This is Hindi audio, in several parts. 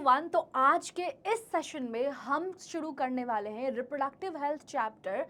एवरीवन, तो आज के इस सेशन में हम शुरू करने वाले हैं रिप्रोडक्टिव हेल्थ चैप्टर।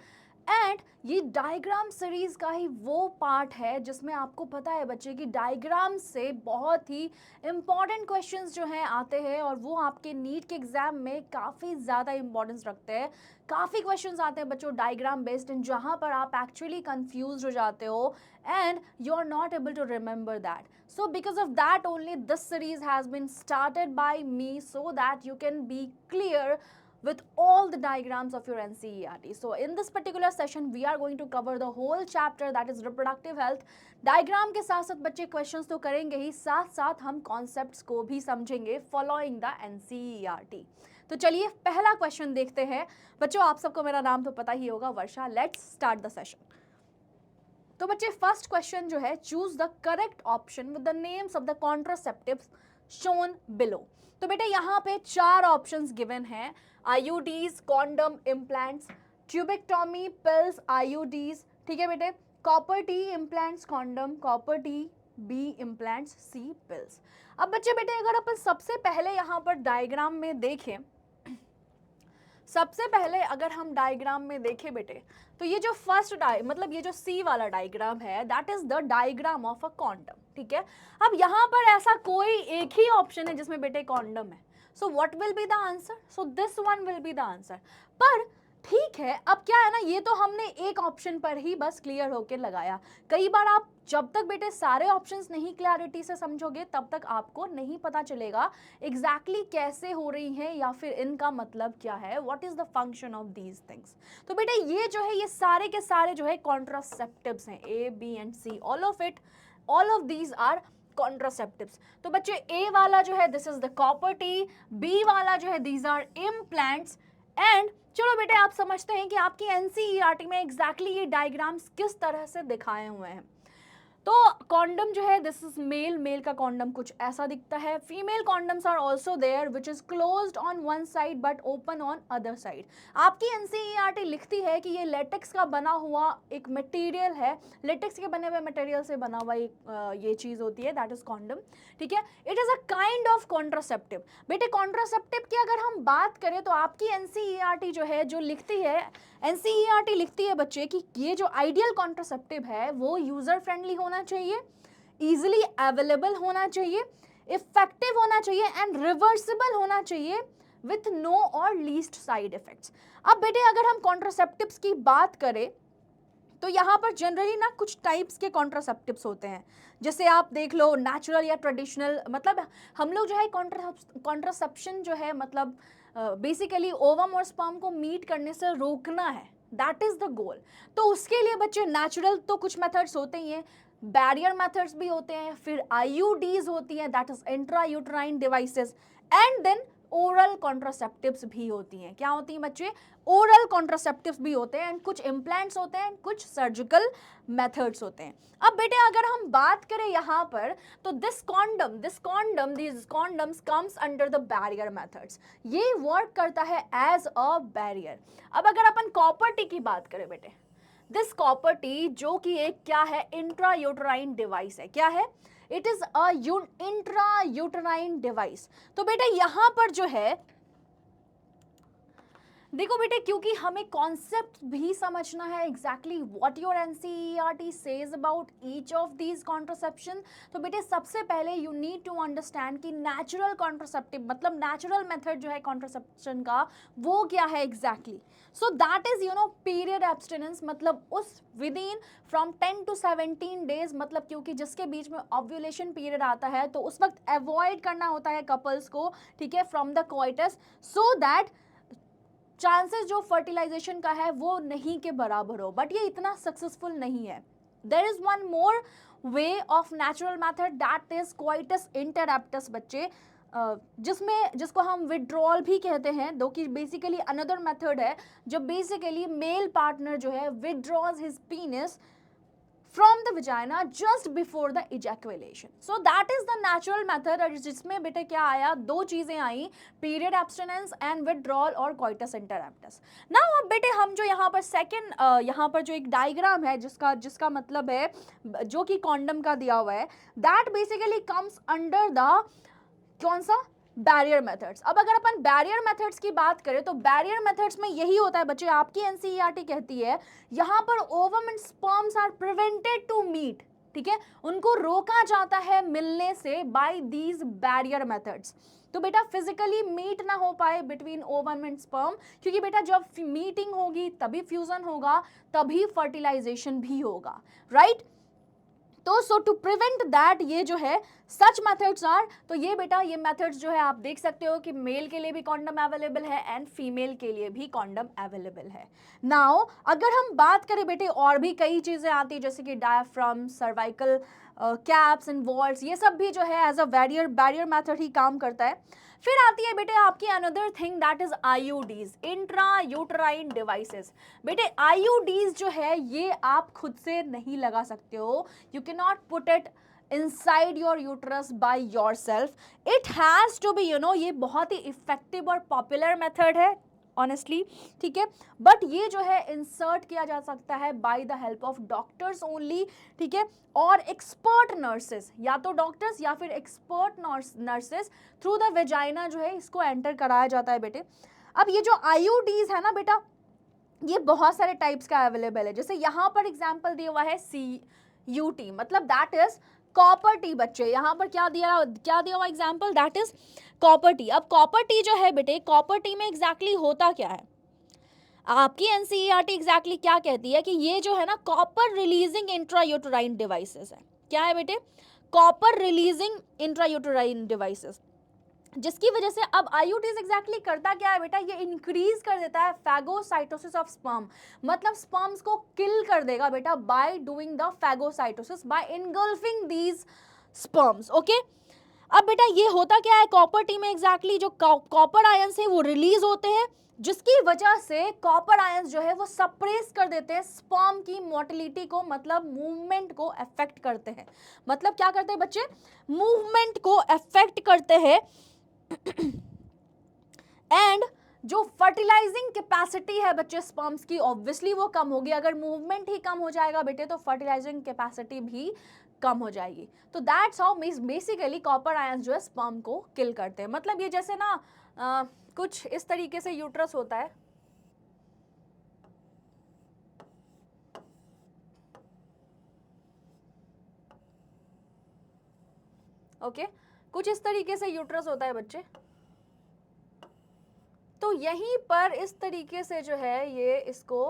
एंड ये डायग्राम सीरीज का ही वो पार्ट है जिसमें आपको पता है बच्चे की डायग्राम से बहुत ही इम्पॉर्टेंट क्वेश्चंस जो हैं आते हैं और वो आपके नीट के एग्जाम में काफ़ी ज़्यादा इंपॉर्टेंस रखते हैं। काफ़ी क्वेश्चंस आते हैं बच्चों डायग्राम बेस्ड इन, जहाँ पर आप एक्चुअली कंफ्यूज हो जाते हो and you are not able to remember that. So because of that only this series has been started by me so that you can be clear with all the diagrams of your NCERT. So in this particular session we are going to cover the whole chapter, that is reproductive health. Diagram के साथ साथ बच्चे क्वेश्चंस तो करेंगे ही, साथ साथ हम कॉन्सेप्ट्स को भी समझेंगे फॉलोइंग द NCERT. तो चलिए पहला क्वेश्चन देखते हैं। बच्चों आप सबको मेरा नाम तो पता ही होगा, Varsha. Let's start the session. तो बच्चे फर्स्ट क्वेश्चन जो है, choose the correct option with the names of the contraceptives shown below. तो बेटे यहाँ पे चार ऑप्शंस गिवन हैं, IUDs, condom, implants, tubectomy, pills, IUDs. ठीक है बेटे, copper T implants, condom, copper T, B implants, C pills. अब बच्चे बेटे अगर अपन सबसे पहले यहाँ पर डायग्राम में देखें, सबसे पहले अगर हम डायग्राम में देखें बेटे, तो ये जो फर्स्ट मतलब ये जो सी वाला डायग्राम है, that is the diagram of a condom. ठीक है, अब यहाँ पर ऐसा कोई एक ही ऑप्शन है जिसमें बेटे कॉन्डम है। So what will be the answer? So this one will be the answer. पर ठीक है, अब क्या है ना, ये तो हमने एक ऑप्शन पर ही बस क्लियर होके लगाया। कई बार आप जब तक बेटे सारे ऑप्शंस नहीं क्लैरिटी से समझोगे तब तक आपको नहीं पता चलेगा एग्जैक्टली कैसे हो रही हैं या फिर इनका मतलब क्या है, what is the function of these things. तो बेटे ये जो है, ये सारे के सारे जो है कॉन्ट्रासेप्टिव्स हैं, A B and C, all of these are contraceptives. तो बच्चे ए वाला जो है this is the copper T, B वाला जो है दीज आर इम्प्लांट्स। एंड चलो बेटे आप समझते हैं कि आपकी एनसीईआरटी में एग्जैक्टली ये डायग्राम्स किस तरह से दिखाए हुए हैं। तो कॉन्डम जो है दिस इज मेल, मेल का कॉन्डम कुछ ऐसा दिखता है। Female condoms are also there which is closed on one side but open on other side. आपकी एनसीईआरटी लिखती है कि ये लेटेक्स का बना हुआ एक मटेरियल है, लेटेक्स के बने हुए मटेरियल से बना हुआ ये चीज़ होती है, दैट इज कॉन्डम। ठीक है, it is a kind of contraceptive. बेटे कॉन्ट्रासेप्टिव की अगर हम बात करें तो आपकी एनसीईआरटी जो है, जो लिखती है, एनसीईआरटी लिखती है बच्चे कि ये जो आइडियल कॉन्ट्रासेप्टिव है वो यूजर फ्रेंडली होना चाहिए, इजीली अवेलेबल होना चाहिए, इफेक्टिव होना चाहिए एंड रिवर्सिबल होना चाहिए विथ नो और लीस्ट साइड इफेक्ट्स। अब बेटे अगर हम कॉन्ट्रासेप्टिव्स की बात करें तो यहाँ पर जनरली ना कुछ टाइप्स के कॉन्ट्रासेप्टिव्स होते हैं, जैसे आप देख लो नेचुरल या ट्रेडिशनल। मतलब हम लोग जो है कॉन्ट्रासेप्शन जो है, मतलब बेसिकली ओवम और स्पर्म को मीट करने से रोकना है, दैट इज द गोल। तो उसके लिए बच्चे नेचुरल तो कुछ मेथड्स होते ही हैं, बैरियर मेथड्स भी होते हैं, फिर आईयूडीज होती हैं, that is intra uterine devices, and then oral contraceptives भी होती हैं। क्या होती हैं बच्चे? ओरल कॉन्ट्रासेप्टिव्स भी होते हैं, एंड कुछ इम्प्लांट्स होते हैं, कुछ सर्जिकल मेथड्स होते हैं। अब बेटे अगर हम बात करें यहाँ पर, तो this condoms comes under the barrier methods. ये वर्क करता है एज अ बैरियर। अब अगर अपन कॉपर टी की बात करें बेटे, दिस कॉपर टी जो कि एक क्या है, इंट्रा यूट्राइन डिवाइस है। क्या है? It is a intra uterine device. तो बेटे यहां पर जो है, देखो बेटे, क्योंकि हमें कॉन्सेप्ट भी समझना है exactly what your NCERT says about each of these contraception. तो बेटे सबसे पहले यू नीड टू अंडरस्टैंड कि नेचुरल कॉन्ट्रासेप्टिव मतलब नेचुरल मेथड जो है कॉन्ट्रासेप्शन का, वो क्या है exactly. So that is period abstinence, मतलब उस with in from 10 to 17 days, मतलब क्योंकि जिसके बीच में ओव्यूलेशन पीरियड आता है तो उस वक्त अवॉइड करना होता है कपल्स को, ठीक है, from the coitus, so that chances जो फर्टिलाइजेशन का है वो नहीं के बराबर हो। बट ये इतना सक्सेसफुल नहीं है। There is one more way of natural method, that is coitus interruptus बच्चे, जिसको हम विड्रॉल भी कहते हैं, दो कि बेसिकली अनदर मेथड है जो बेसिकली मेल पार्टनर जो है withdraws his penis from the vagina just before the ejaculation. So that is the natural method, और जिसमें बेटे क्या आया, दो चीजें आई, period abstinence and withdrawal और coitus interruptus. Now अब बेटे हम जो यहाँ पर सेकेंड, यहाँ पर जो एक डायग्राम है जिसका मतलब है जो कि कॉन्डम का दिया हुआ है, that basically comes under the कौन सा, बैरियर मेथड्स। अब अगर अपन बैरियर मेथड्स की बात करें तो बैरियर मेथड्स में यही होता है बच्चे, आपकी एनसीईआरटी कहती है यहां पर ovum and sperms are prevented to meet, ठीक है, उनको रोका जाता है मिलने से बाय दीज बैरियर मेथड्स। तो बेटा फिजिकली मीट ना हो पाए बिटवीन ओवम एंड स्पर्म, क्योंकि बेटा जब मीटिंग होगी तभी फ्यूजन होगा, तभी फर्टिलाइजेशन भी होगा, राइट। तो सो टू प्रिवेंट दैट ये जो है सच मेथड्स आर, तो ये बेटा ये मेथड्स जो है आप देख सकते हो कि मेल के लिए भी कॉन्डम अवेलेबल है एंड फीमेल के लिए भी कॉन्डम अवेलेबल है। नाउ अगर हम बात करें बेटे और भी कई चीजें आती है जैसे कि diaphragm, cervical caps and walls, ये सब भी जो है एज अ बैरियर मेथड ही काम करता है। फिर आती है बेटे आपकी another thing that is IUDs, intra uterine devices. बेटे आईयूडीज जो है ये आप खुद से नहीं लगा सकते हो, you cannot put it inside your uterus by yourself, it has to be ये बहुत ही इफेक्टिव और पॉपुलर मेथड है ऑनेस्टली, ठीक है, बट ये जो है इंसर्ट किया जा सकता है by the help of doctors only, ठीक है, और एक्सपर्ट नर्सेस, या तो डॉक्टर्स या फिर expert nurses through the vagina जो है इसको एंटर कराया जाता है बेटे। अब ये जो आईयूडीज है ना बेटा, ये बहुत सारे टाइप्स का अवेलेबल है, जैसे यहाँ पर एग्जाम्पल दिया हुआ है CUT, मतलब दैट इज कॉपर टी बच्चे, यहाँ पर क्या दिया हुआ example, that is copper T. अब कॉपर टी जो है बेटे, कॉपर टी में एग्जैक्टली होता क्या है, आपकी एनसीईआरटी एग्जैक्टली क्या कहती है कि ये जो है ना कॉपर रिलीजिंग इंट्रायूटेराइन डिवाइसेस है। क्या है बेटे, कॉपर रिलीजिंग इंट्रायूटेराइन डिवाइसेस, जिसकी वजह से अब आईयूडीज एग्जैक्टली करता क्या है बेटा, ये इंक्रीज कर देता है फैगोसाइटोसिस ऑफ स्पर्म, मतलब स्पर्म्स को किल कर देगा बेटा by doing the phagocytosis, by engulfing these sperms, okay. अब बेटा ये होता क्या है कॉपर टी में एग्जैक्टली, जो कॉपर आयंस है वो रिलीज होते हैं, जिसकी वजह से कॉपर आयंस जो है वो सप्रेस कर देते हैं स्पर्म की मोटिलिटी को, मतलब मूवमेंट को अफेक्ट करते हैं, मतलब क्या करते हैं बच्चे, मूवमेंट को अफेक्ट करते हैं एंड जो फर्टिलाइजिंग कैपेसिटी है बच्चे स्पर्म्स की ऑब्वियसली वो कम होगी, अगर मूवमेंट ही कम हो जाएगा बेटे तो फर्टिलाइजिंग कैपेसिटी भी कम हो जाएगी। तो that's how basically copper ions जो है स्पर्म को किल करते हैं। मतलब ये जैसे ना कुछ इस तरीके से यूट्रस होता है, ओके, कुछ इस तरीके से यूट्रस होता है बच्चे, तो यहीं पर इस तरीके से जो है ये इसको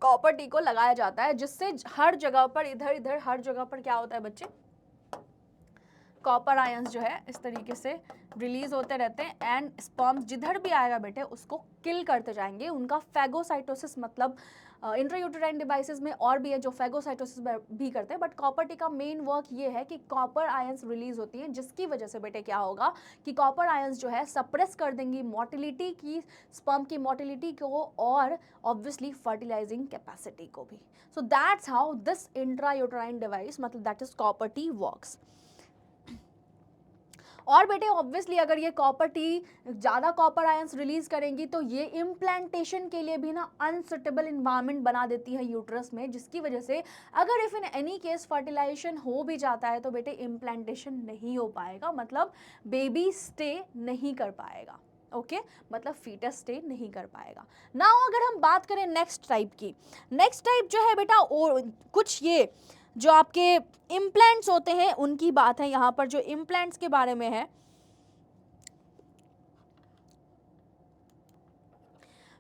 कॉपर टी को लगाया जाता है, जिससे हर जगह पर इधर इधर हर जगह पर क्या होता है बच्चे, कॉपर आयंस जो है इस तरीके से रिलीज होते रहते हैं एंड स्पर्म्स जिधर भी आएगा बेटे उसको किल करते जाएंगे, उनका फैगोसाइटोसिस, मतलब इंट्रायूटेराइन डिवाइसेस में और भी है जो फैगोसाइटोसिस भी करते हैं, बट कॉपर टी का मेन वर्क ये है कि कॉपर आयंस रिलीज होती हैं, जिसकी वजह से बेटे क्या होगा कि कॉपर आयंस जो है सप्रेस कर देंगी मोटिलिटी की, स्पर्म की मोटिलिटी को और ऑब्वियसली फर्टिलाइजिंग कैपेसिटी को भी। So that's how this intrauterine device, मतलब that is copper T works. और बेटे ऑब्वियसली अगर ये कॉपर टी ज़्यादा कॉपर आयंस रिलीज करेंगी तो ये इम्प्लांटेशन के लिए भी ना अनसुटेबल इन्वायरमेंट बना देती है यूट्रस में, जिसकी वजह से अगर if in any case fertilisation हो भी जाता है तो बेटे इम्प्लांटेशन नहीं हो पाएगा, मतलब बेबी स्टे नहीं कर पाएगा, ओके मतलब फीटस स्टे नहीं कर पाएगा। नाउ अगर हम बात करें नेक्स्ट टाइप की, नेक्स्ट टाइप जो है बेटा कुछ ये जो आपके इम्प्लांट्स होते हैं उनकी बात है यहाँ पर, जो इम्प्लांट्स के बारे में है।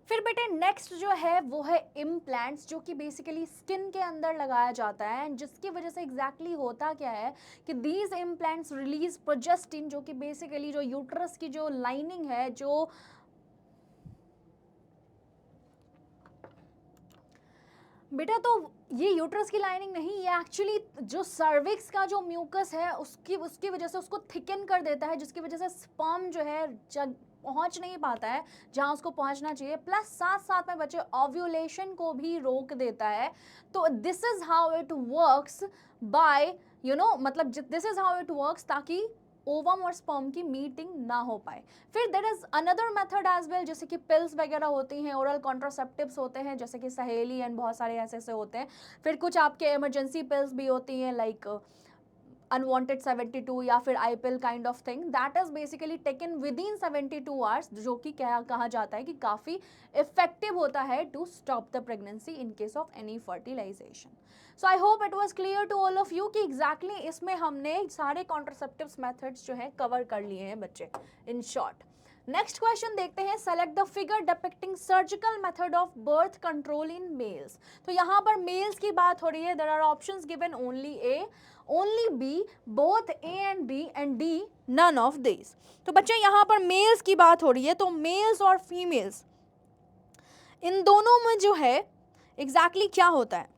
फिर बेटे नेक्स्ट जो है वो है इम्प्लांट्स, जो कि बेसिकली स्किन के अंदर लगाया जाता है एंड जिसकी वजह से एग्जैक्टली होता क्या है कि दीज इम्प्लांट्स रिलीज प्रोजेस्टिन, जो कि बेसिकली जो यूट्रस की जो लाइनिंग है, जो बेटा तो ये यूट्रस की लाइनिंग नहीं, ये एक्चुअली जो सर्विक्स का जो म्यूकस है उसकी वजह से उसको थिकन कर देता है, जिसकी वजह से स्पर्म जो है पहुंच नहीं पाता है जहां उसको पहुंचना चाहिए, प्लस साथ साथ में बच्चे ओव्यूलेशन को भी रोक देता है। तो this is how it works by मतलब this is how it works ताकि ओवम और स्पर्म की मीटिंग ना हो पाए। फिर there is another method as well, जैसे कि पिल्स वगैरह होती हैं, ओरल कॉन्ट्रासेप्टिव्स होते हैं जैसे कि सहेली एंड बहुत सारे ऐसे होते हैं। फिर कुछ आपके इमरजेंसी पिल्स भी होती हैं लाइक अनवांटेड 72 या फिर i pill kind of thing, that is basically taken within 72 आवर्स, जो कि क्या कहा जाता है कि काफ़ी इफेक्टिव होता है to stop the pregnancy in case of any fertilisation. So I hope it was clear to all of you कि एग्जैक्टली इसमें हमने सारे कॉन्ट्रासेप्टिव्स मेथड्स जो है कवर कर लिए हैं बच्चे इन शॉर्ट. नेक्स्ट क्वेश्चन देखते हैं. Select the figure depicting surgical method of birth control in males. तो यहाँ पर मेल्स की बात हो रही है. There are options given only A, only B, both A and B and D none of this. तो बच्चे यहाँ पर मेल्स की बात हो रही है, तो मेल्स और फीमेल्स इन दोनों में जो है एग्जैक्टली क्या होता है.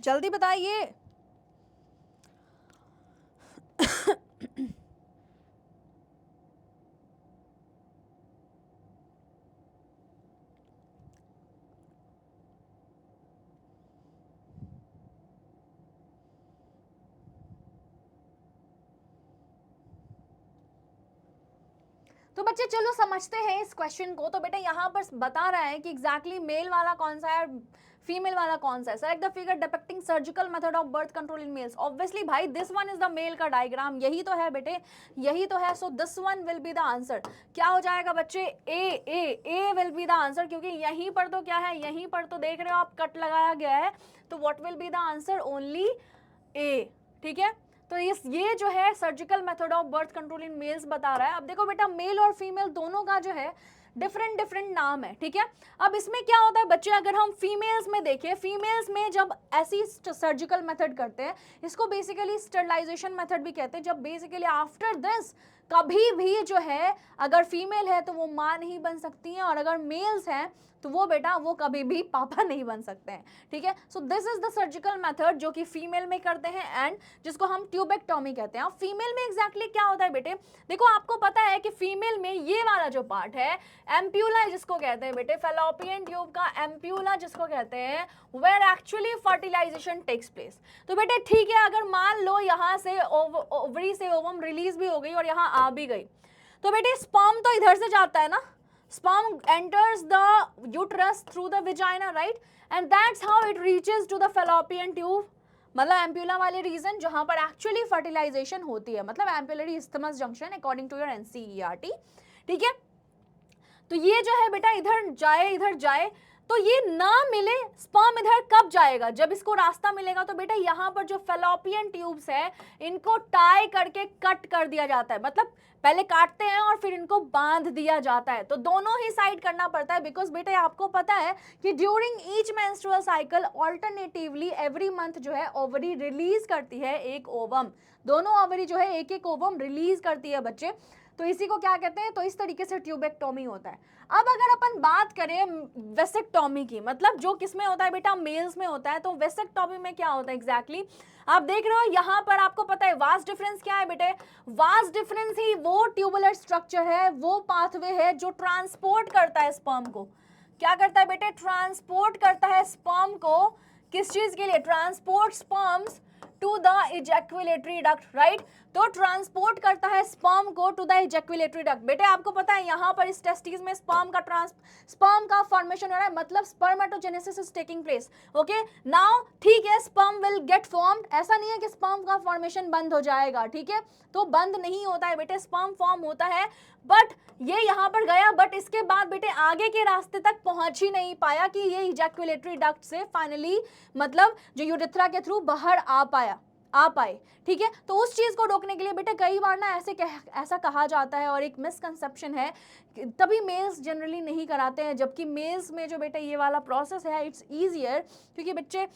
जल्दी बताइए. तो बच्चे चलो समझते हैं इस क्वेश्चन को. तो बेटा यहाँ पर बता रहा है कि एग्जैक्टली मेल वाला कौन सा है, फीमेल वाला कौन सा है. Select the figure depicting surgical method of birth control in males. Obviously भाई this one is the male का डायग्राम, यही तो है बेटे, यही तो है. So this one will be the answer. क्या हो जाएगा बच्चे, A will be the answer, क्योंकि यहीं पर तो क्या है, यहीं पर तो देख रहे हो आप कट लगाया गया है. तो what will be the answer, only A. ठीक है. तो ये जो है surgical method of birth control in males बता रहा है. अब देखो बेटा मेल और फीमेल दोनों का जो है डिफरेंट नाम है. ठीक है. अब इसमें क्या होता है बच्चे, अगर हम फीमेल्स में देखें, फीमेल्स में जब ऐसी सर्जिकल मेथड करते हैं, इसको बेसिकली स्टरलाइजेशन मेथड भी कहते हैं. जब बेसिकली आफ्टर दिस कभी भी जो है अगर फीमेल है तो वो माँ नहीं बन सकती हैं, और अगर मेल्स हैं तो वो बेटा वो कभी भी पापा नहीं बन सकते हैं. ठीक है. So this is the surgical method जो कि फीमेल में करते हैं एंड जिसको हम ट्यूबेक्टोमी कहते हैं. अब फीमेल में एग्जैक्टली क्या होता है बेटे, देखो आपको पता है कि फीमेल में ये वाला जो पार्ट है एम्प्यूला जिसको कहते हैं बेटे, फेलोपियन ट्यूब का एम्प्यूला जिसको कहते हैं, where actually fertilisation takes place. तो बेटे ठीक है, अगर मान लो यहाँ से ओवरी से ओवम रिलीज भी हो गई और यहाँ आ भी गई, तो बेटे स्पर्म तो इधर से जाता है ना, sperm enters the uterus through the vagina, right? And that's how it reaches to the fallopian tube. मतलब एम्प्यूला वाले रीजन जहां पर एक्चुअली फर्टिलाइजेशन होती है, मतलब ampullary isthmus junction according to your NCERT. ठीक है. तो ये जो है बेटा इधर जाए तो ये ना मिले, स्पर्म इधर कब जाएगा, जब इसको रास्ता मिलेगा. तो बेटा यहाँ पर जो फेलोपियन ट्यूब्स है इनको टाई करके कट कर दिया जाता है, मतलब पहले काटते हैं और फिर इनको बांध दिया जाता है. तो दोनों ही साइड करना पड़ता है, बिकॉज बेटे आपको पता है कि during each menstrual cycle alternatively every month जो है ओवरी रिलीज करती है एक ओवम. दोनों ओवरी जो है एक ओवम रिलीज करती है बच्चे. तो इसी को क्या कहते हैं, तो इस तरीके से ट्यूबेक्टोमी होता है. अब अगर अपन बात करें वेसेक्टोमी की, मतलब जो किस में होता है बेटा, मेल्स में होता है. तो वेसेक्टोमी में क्या होता है एग्जैक्टली, आप देख रहे हो यहाँ पर आपको पता है वास्ट डिफरेंस क्या है बेटे, वास्ट डिफरेंस ही वो ट्यूबुलर स्ट्रक्चर है, वो पाथवे है जो ट्रांसपोर्ट करता है स्पर्म को. क्या करता है बेटे, ट्रांसपोर्ट करता है स्पर्म को. किस चीज के लिए, transport sperms to the ejaculatory duct, right. तो ट्रांसपोर्ट करता है स्पर्म को टू द इजैक्युलेटरी डक्ट. बेटे आपको पता है यहाँ पर इस टेस्टिस में स्पर्म का फॉर्मेशन हो रहा है, मतलब spermatogenesis is taking place. Okay now ठीक है, स्पर्म विल गेट फॉर्म्ड. ऐसा नहीं है कि स्पर्म का फॉर्मेशन बंद हो जाएगा. ठीक है, तो बंद नहीं होता है बेटे, स्पर्म फॉर्म होता है, बट ये यहाँ पर गया, बट इसके बाद बेटे आगे के रास्ते तक पहुंच ही नहीं पाया कि ये इजैक्युलेटरी डक्ट से फाइनली मतलब जो यूरेथ्रा के थ्रू बाहर आ पाए. ठीक है. तो उस चीज को रोकने के लिए बेटे कई बार ना ऐसा कहा जाता है, और एक मिसकंसेप्शन है, तभी मेल्स जनरली नहीं कराते हैं, जबकि मेल्स में जो बेटे ये वाला प्रोसेस है इट्स ईजियर, क्योंकि बच्चे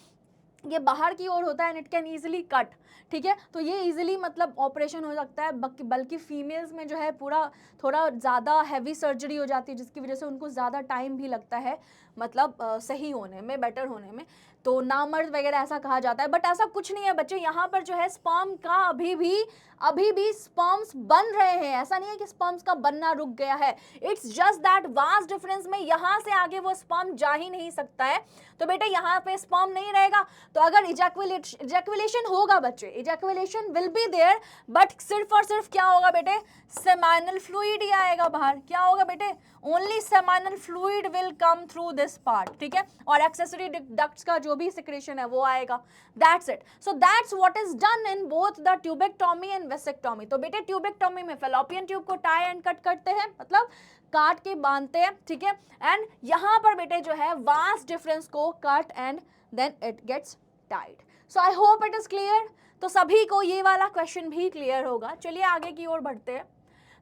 ये बाहर की ओर होता है and it can easily cut. ठीक है. तो ये इजीली मतलब ऑपरेशन हो सकता है, बल्कि फीमेल्स में जो है पूरा थोड़ा ज़्यादा हैवी सर्जरी हो जाती है, जिसकी वजह से उनको ज़्यादा टाइम भी लगता है, मतलब सही होने में, बेटर होने में. तो नामर्द वगैरह ऐसा कहा जाता है, बट ऐसा कुछ नहीं है बच्चे. यहाँ पर जो है स्पर्म का अभी भी अभी भी स्पर्म्स बन रहे हैं, ऐसा नहीं है कि स्पर्म्स का बनना रुक गया है, it's just that vast difference में यहां से आगे वो स्पर्म जा ही नहीं सकता है। तो बेटे यहाँ पे स्पर्म नहीं रहेगा, तो अगर इजैकुलेशन होगा बच्चे, ejaculation will be there, but सिर्फ और सिर्फ क्या होगा बेटे, सेमाइनल फ्लूइड ही आएगा बाहर। क्या होगा बेटे, only seminal fluid will come through this part, ठीक है, और एक्सेसरी डक्ट्स का जो भी सिक्रेशन है वो आएगा। That's it. So that's what is done in both the tubectomy and vasectomy. तो बेटे ट्यूबेक्टोमी में फेलोपियन ट्यूब को टाई एंड कट करते हैं, मतलब काट के बांधते हैं, ठीक है, एंड यहां पर बेटे जो है वास्ट डिफरेंस को cut and then it gets tied. So I hope it is clear. तो सभी को ये वाला क्वेश्चन भी क्लियर होगा। चलिए आगे की ओर बढ़ते हैं।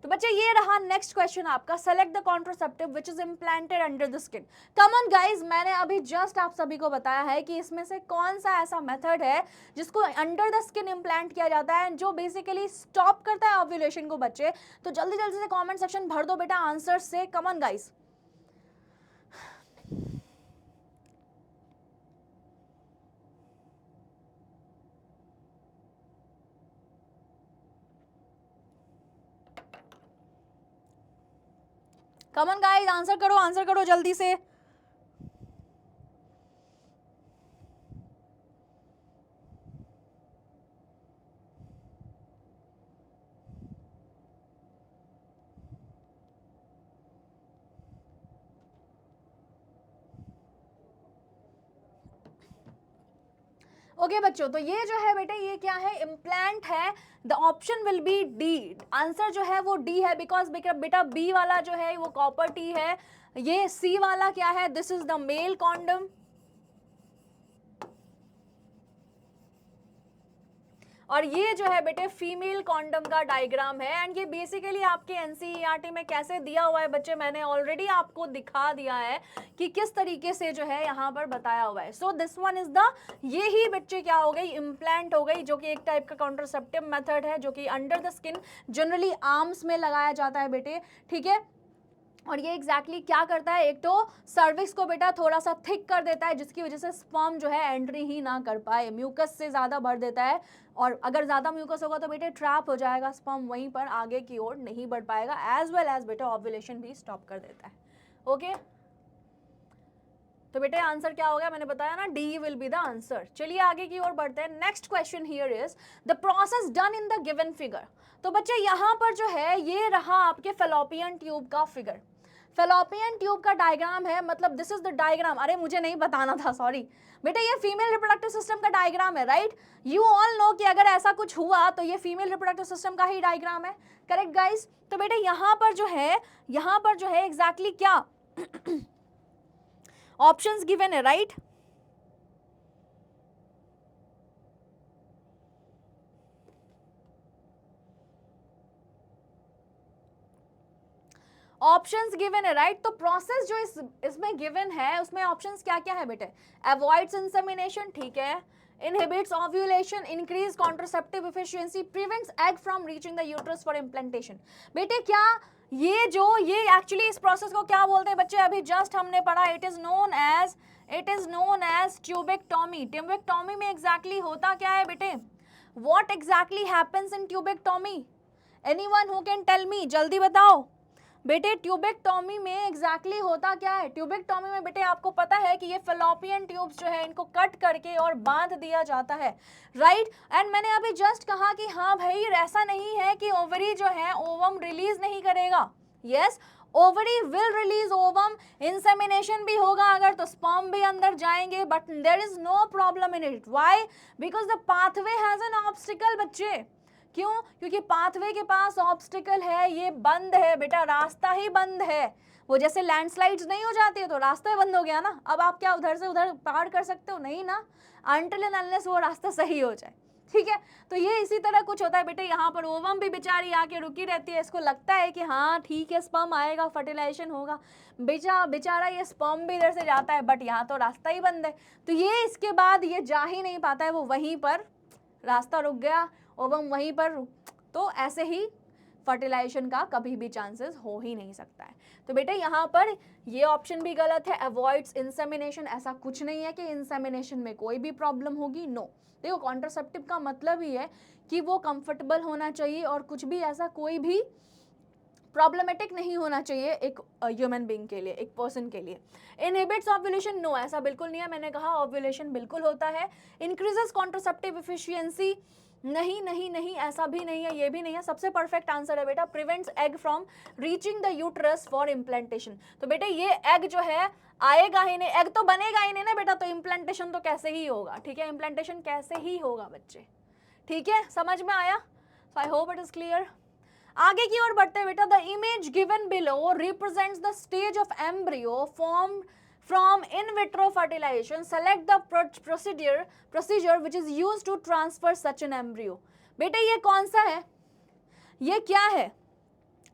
तो बच्चे ये रहा नेक्स्ट क्वेश्चन आपका, select the contraceptive which is implanted under the skin. Come on guys, मैंने अभी जस्ट आप सभी को बताया है कि इसमें से कौन सा ऐसा मेथड है जिसको अंडर द स्किन इम्प्लांट किया जाता है, जो बेसिकली स्टॉप करता है ओव्यूलेशन को बच्चे। तो जल्दी जल्दी से कॉमेंट सेक्शन भर दो बेटा आंसर से, come on guys. Come on guys, answer करो जल्दी से। ओके बच्चों, तो ये जो है बेटे ये क्या है, इम्प्लांट है। The option will B D, answer जो है वो डी है, बिकॉज बेटा बी वाला जो है वो कॉपर टी है, ये सी वाला क्या है, this is the male condom, और ये जो है बेटे फीमेल कॉन्डम का डायग्राम है। एंड ये बेसिकली आपके एनसीईआरटी में कैसे दिया हुआ है बच्चे, मैंने ऑलरेडी आपको दिखा दिया है कि किस तरीके से जो है यहाँ पर बताया हुआ है। So this one is the, ये ही बच्चे क्या हो गई, इम्प्लांट हो गई, जो कि एक टाइप का कॉन्ट्रासेप्टिव मेथड है, जो कि under the skin generally arms में लगाया जाता है बेटे, ठीक है। और ये एग्जैक्टली क्या करता है, एक तो सर्विक्स को बेटा थोड़ा सा थिक कर देता है, जिसकी वजह से स्पर्म जो है एंट्री ही ना कर पाए, म्यूकस से ज़्यादा भर देता है, और अगर ज़्यादा म्यूकस होगा तो बेटे ट्रैप हो जाएगा स्पर्म, वहीं पर आगे की ओर नहीं बढ़ पाएगा, एज वेल एज बेटा ओव्यूलेशन भी स्टॉप कर देता है। ओके, तो बेटे आंसर क्या हो गया, मैंने बताया ना, D will be the answer. चलिए आगे की ओर बढ़ते हैं। Next question here is the process done in the given figure. तो बच्चे यहाँ पर जो है ये रहा आपके फेलोपियन ट्यूब का फिगर, फेलोपियन ट्यूब का डायग्राम है, मतलब दिस इज द डायग्राम। अरे मुझे नहीं बताना था, सॉरी बेटा, ये फीमेल रिप्रोडक्टिव सिस्टम का डायग्राम है, राइट। यू ऑल नो कि अगर ऐसा कुछ हुआ तो ये फीमेल रिप्रोडक्टिव सिस्टम का ही डायग्राम है, करेक्ट गाइस। तो बेटा यहाँ पर जो है एग्जैक्टली क्या ऑप्शंस गिवन है, राइट। ऑप्शंस गिवन है, राइट। तो प्रोसेस जो इसमें गिवन है उसमें ऑप्शंस क्या क्या है बेटे, अवॉइड्स इंसेमिनेशन, ठीक है, inhibits ovulation, increase contraceptive efficiency, prevents egg from reaching the uterus for implantation। बेटे क्या ये एक्चुअली इस प्रोसेस को क्या बोलते हैं बच्चे, अभी जस्ट हमने पढ़ा, it is known as tubectomy. Tubectomy में एग्जैक्टली होता क्या है बेटे, what exactly happens in tubectomy, anyone who can tell me, जल्दी बताओ बेटे। ट्यूबेक्टोमी में एग्जैक्टली होता क्या है, ट्यूबेक्टोमी में बेटे आपको पता है कि ये फेलोपियन ट्यूब्स जो है इनको कट करके और बांध दिया जाता है, राइट। एंड मैंने अभी जस्ट कहा कि हाँ भाई ऐसा नहीं है कि ओवरी जो है ओवम रिलीज नहीं करेगा, yes ovary will release ovum, insemination भी होगा अगर तो स्पर्म भी अंदर जाएंगे, but there is no problem in it, why, because the pathway has an obstacle बच्चे, क्यों, क्योंकि पाथवे के पास ऑब्स्टिकल है, ये बंद है बेटा, रास्ता ही बंद है। वो जैसे लैंडस्लाइड्स नहीं हो जाती है तो रास्ता ही बंद हो गया ना, अब आप क्या उधर से उधर पार कर सकते हो, नहीं ना, अनटिल एंड अनलेस वो रास्ता सही हो जाए, ठीक है। तो ये इसी तरह कुछ होता है बेटे, यहाँ पर ओवम भी बेचारी आके रुकी रहती है, इसको लगता है कि हाँ ठीक है स्पर्म आएगा, फर्टिलाइजेशन होगा, बेचारा ये स्पर्म भी इधर से जाता है, बट यहाँ तो रास्ता ही बंद है, तो ये इसके बाद ये जा ही नहीं पाता है, वो वहीं पर रास्ता रुक गया, ओवम वहीं पर, तो ऐसे ही फर्टिलाइजेशन का कभी भी चांसेस हो ही नहीं सकता है। तो बेटे यहाँ पर ये ऑप्शन भी गलत है, अवॉइड्स इंसेमिनेशन। ऐसा कुछ नहीं है कि इंसेमिनेशन में कोई भी प्रॉब्लम होगी, नो। देखो कॉन्ट्रासेप्टिव का मतलब ही है कि वो कंफर्टेबल होना चाहिए और कुछ भी ऐसा कोई भी प्रॉब्लमेटिक नहीं होना चाहिए एक ह्यूमन बीइंग के लिए, एक पर्सन के लिए। इनहिबिट्स ओव्यूलेशन, नो, ऐसा बिल्कुल नहीं है। मैंने कहा ओव्यूलेशन बिल्कुल होता है। इंक्रीजेस कॉन्ट्रासेप्टिव एफिशिएंसी, नहीं नहीं नहीं, ऐसा भी नहीं है, ये भी नहीं है। सबसे परफेक्ट आंसर है बेटा prevents egg from reaching the uterus for implantation. तो बेटे ये एग जो है आएगा ही नहीं, एग तो बनेगा ही नहीं ना बेटा, तो इम्प्लांटेशन तो कैसे ही होगा, ठीक है, इम्प्लांटेशन कैसे ही होगा बच्चे, ठीक है, समझ में आया? So I hope it is clear. आगे की ओर बढ़ते बेटा, the image given below represents the stage of embryo form from in vitro fertilization. Select the procedure which is used to transfer such an embryo. बेटे ये कौन सा है, ये क्या है,